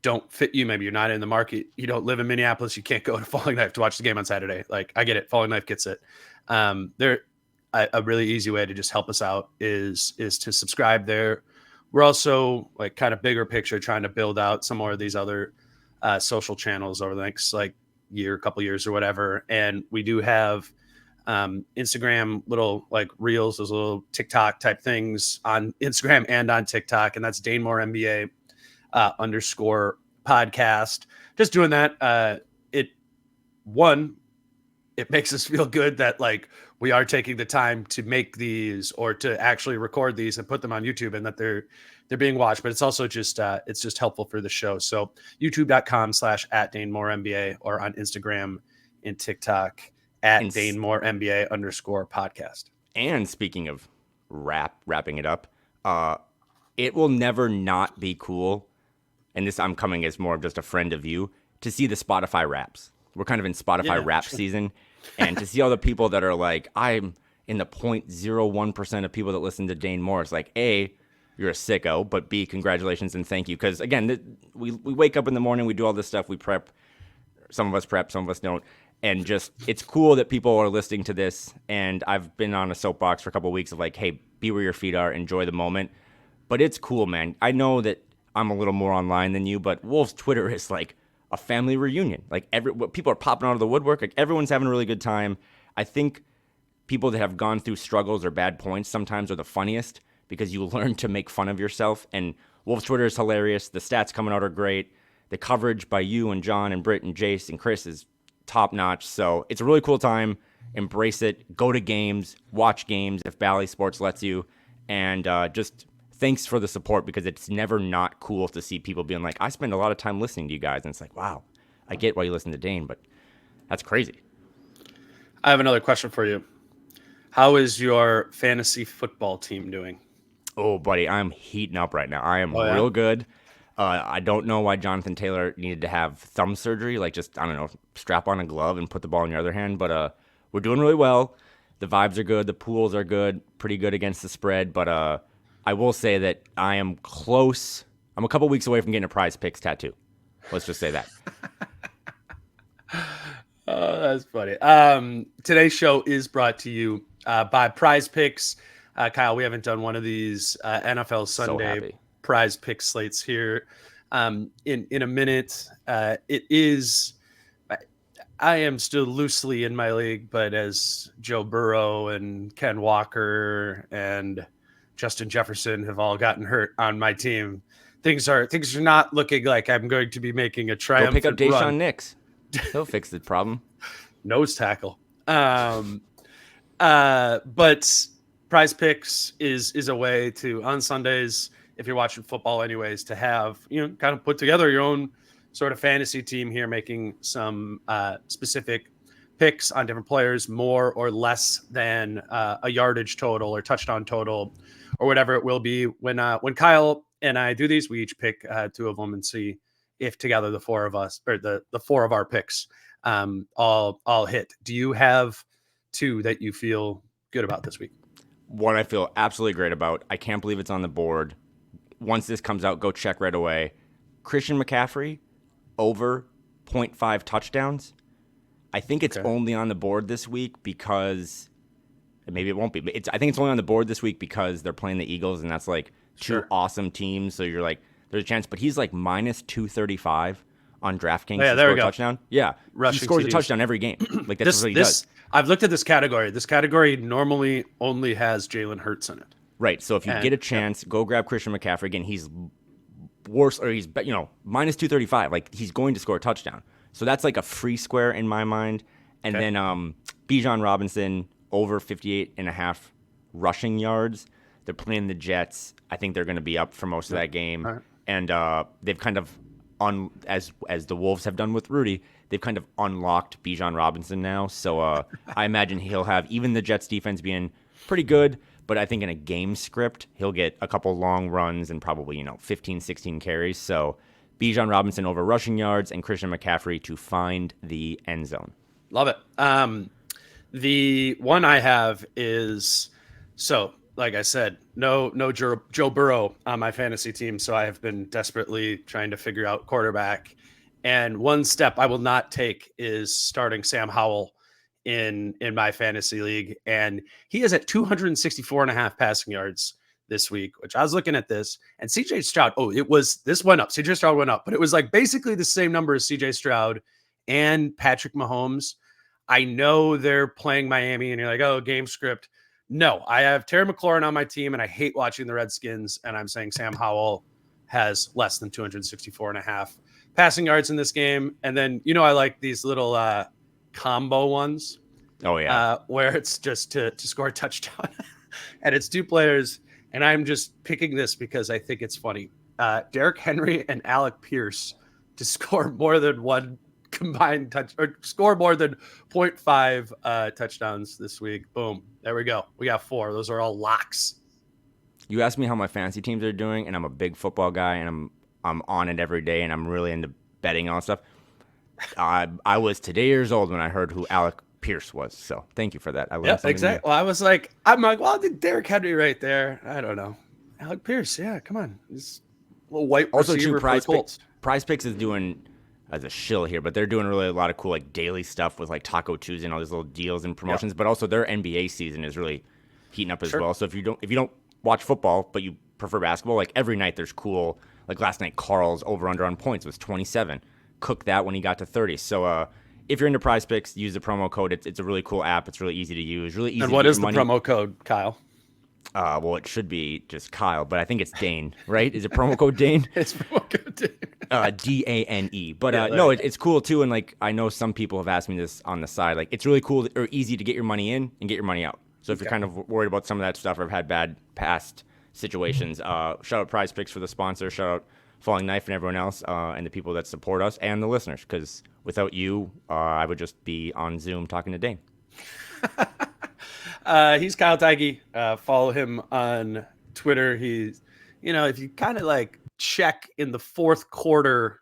don't fit you. Maybe you're not in the market. You don't live in Minneapolis. You can't go to Falling Knife to watch the game on Saturday. Like, I get it. Falling Knife gets it. A really easy way to just help us out is to subscribe there. We're also like kind of bigger picture trying to build out some more of these other social channels over the next couple years or whatever. And we do have Instagram little reels, those little TikTok type things on Instagram and on TikTok. And that's DaneMooreNBA _ podcast. Just doing that. It makes us feel good that we are taking the time to make these or to actually record these and put them on YouTube, and that they're being watched. But it's also just it's just helpful for the show. So youtube.com/@DaneMooreNBA, or on Instagram and TikTok @DaneMooreNBA _ podcast. And speaking of wrapping it up, it will never not be cool. And this, I'm coming as more of just a friend of you, to see the Spotify raps. We're kind of in Spotify rap season. And to see all the people that are like, I'm in the 0.01% of people that listen to Dane Moore. It's like, A, you're a sicko, but B, congratulations and thank you. Because again, we wake up in the morning, we do all this stuff, we prep. Some of us prep, some of us don't. And just, it's cool that people are listening to this. And I've been on a soapbox for a couple of weeks of like, hey, be where your feet are, enjoy the moment. But it's cool, man. I know that I'm a little more online than you, but Wolves Twitter is like a family reunion. Like people are popping out of the woodwork. Like everyone's having a really good time. I think people that have gone through struggles or bad points sometimes are the funniest because you learn to make fun of yourself. And Wolves Twitter is hilarious. The stats coming out are great. The coverage by you and John and Britt and Jace and Chris is top notch. So it's a really cool time. Embrace it. Go to games. Watch games if Bally Sports lets you. And just thanks for the support because it's never not cool to see people being like, I spend a lot of time listening to you guys. And it's like, wow, I get why you listen to Dane, but that's crazy. I have another question for you. How is your fantasy football team doing? Oh, buddy, I'm heating up right now. I am real good. I don't know why Jonathan Taylor needed to have thumb surgery, like just, I don't know, strap on a glove and put the ball in your other hand. But we're doing really well. The vibes are good. The pools are good, pretty good against the spread. But I will say that I am close. I'm a couple weeks away from getting a Prize Picks tattoo. Let's just say that. Oh, that's funny. Today's show is brought to you by Prize Picks. Kyle, we haven't done one of these NFL Sunday Prize Pick slates here in a minute. It is. I am still loosely in my league, but as Joe Burrow and Ken Walker and Justin Jefferson have all gotten hurt on my team, things are not looking like I'm going to be making a triumphant run. Go pick up Deshaun run. Nix. He'll fix the problem. Nose tackle. But Prize Picks is a way to, on Sundays, if you're watching football anyways, to have, kind of put together your own sort of fantasy team here, making some specific picks on different players, more or less than a yardage total or touchdown total or whatever it will be. When Kyle and I do these, we each pick two of them and see if together the four of us, or the four of our picks all hit. Do you have two that you feel good about this week? One I feel absolutely great about. I can't believe it's on the board. Once this comes out, go check right away. Christian McCaffrey over 0.5 touchdowns. I think it's only on the board this week because maybe it won't be. But I think it's only on the board this week because they're playing the Eagles, and that's like two awesome teams. So you're like, there's a chance. But he's like minus 235 on DraftKings to score a touchdown. Yeah, he scores a touchdown every game. Like that's what he does. I've looked at this category. This category normally only has Jalen Hurts in it. Right. So if you get a chance, go grab Christian McCaffrey. Again, he's worse, or he's minus 235. Like he's going to score a touchdown. So that's like a free square in my mind. And then Bijan Robinson over 58.5 rushing yards. They're playing the Jets. I think they're going to be up for most of that game. Right. And they've kind of as the Wolves have done with Rudy, they've kind of unlocked Bijan Robinson now. So I imagine he'll have even the Jets defense being pretty good. But I think in a game script, he'll get a couple long runs and probably, 15, 16 carries. So Bijan Robinson over rushing yards and Christian McCaffrey to find the end zone. Love it. The one I have is, like I said, no Joe Burrow on my fantasy team. So I have been desperately trying to figure out quarterback. And one step I will not take is starting Sam Howell in my fantasy league. And he is at 264.5 passing yards this week, which I was looking at this, and CJ Stroud. This went up. CJ Stroud went up, but it was like basically the same number as CJ Stroud and Patrick Mahomes. I know they're playing Miami and you're like, oh, game script. No, I have Terry McLaurin on my team and I hate watching the Redskins. And I'm saying Sam Howell has less than 264.5 passing yards in this game. And then, I like these little, combo ones. Oh yeah. Where it's just to score a touchdown and it's two players. And I'm just picking this because I think it's funny. Derrick Henry and Alec Pierce to score more than one combined touch or score more than 0.5 touchdowns this week. Boom. There we go. We got 4. Those are all locks. You asked me how my fantasy teams are doing, and I'm a big football guy, and I'm on it every day, and I'm really into betting and all that stuff. I was today years old when I heard who Alec Pierce was, so thank you for that. I learned something exactly. new. Well, I'm like, well, Derrick Henry right there. I don't know. Alec Pierce, yeah, come on. He's a little white Also, receiver too, for the Colts. Prize Picks is doing as a shill here, but they're doing really a lot of cool like daily stuff with like Taco Tuesday and all these little deals and promotions. But also their NBA season is really heating up as well. So if you don't watch football but you prefer basketball, like every night there's cool. Like last night, Carl's over/under on points was 27. Cooked that when he got to 30. So if you're into Prize Picks, use the promo code. It's a really cool app. It's really easy to use. Really easy. And to what get is your the money. promo code, Kyle? Well, it should be just Kyle, but I think it's Dane, right? Is it promo code Dane? It's promo code Dane. DANE. But no, it's cool too. And like I know some people have asked me this on the side. Like it's really cool or easy to get your money in and get your money out. So if you're kind of worried about some of that stuff or have had bad past situations, shout out Prize Picks for the sponsor. Shout out Falling Knife and everyone else, and the people that support us and the listeners. Because without you, I would just be on Zoom talking to Dane. He's Kyle Theige. Follow him on Twitter. He's, if you kind of like check in the fourth quarter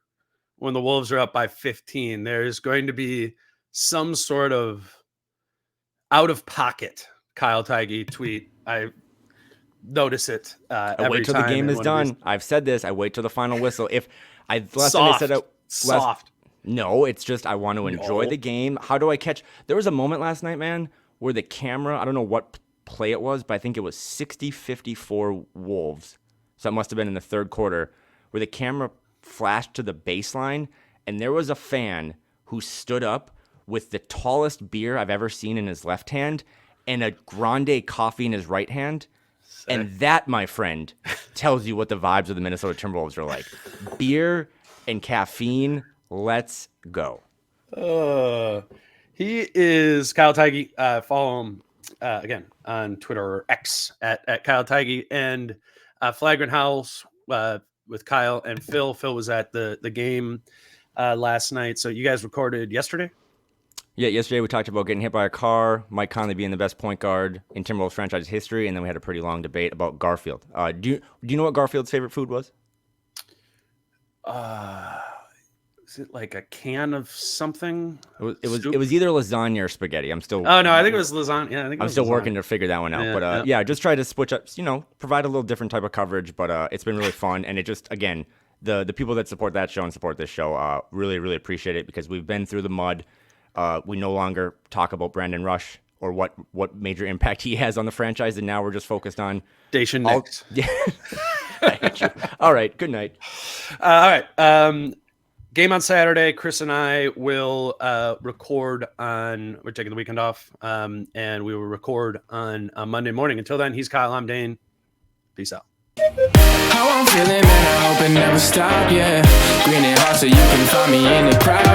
when the Wolves are up by 15, there's going to be some sort of out of pocket Kyle Theige tweet. I notice it I wait till the game is done. I've said this. I wait till the final whistle. If I last time I said it, soft. No, it's just I want to enjoy the game. How do I catch? There was a moment last night, man, where the camera, I don't know what play it was, but I think it was 60-54 Wolves. So it must have been in the third quarter, where the camera flashed to the baseline, and there was a fan who stood up with the tallest beer I've ever seen in his left hand and a grande coffee in his right hand. And that, my friend, tells you what the vibes of the Minnesota Timberwolves are like. Beer and caffeine, let's go. He is Kyle Theige. Follow him again on Twitter or X at Kyle Theige. And Flagrant House with Kyle and Phil. Phil was at the game last night. So you guys recorded yesterday? Yeah, yesterday we talked about getting hit by a car, Mike Conley being the best point guard in Timberwolves franchise history, and then we had a pretty long debate about Garfield. Do you know what Garfield's favorite food was? Is it like a can of something? It was either lasagna or spaghetti. I'm still. Oh no, I think it was lasagna. Yeah, I'm still working to figure that one out. Yeah, just try to switch up. Provide a little different type of coverage. But it's been really fun, and it just again the people that support that show and support this show really really appreciate it because we've been through the mud. We no longer talk about Brandon Rush or what major impact he has on the franchise, and now we're just focused on Dacian Nix. Yeah. I hate you. All right. Good night. All right. Game on Saturday. Chris and I will record on. We're taking the weekend off, and we will record on Monday morning. Until then, he's Kyle. I'm Dane. Peace out. How I'm feeling, man, I hope it never stop, yeah. Green and hot so you can find me in the crowd.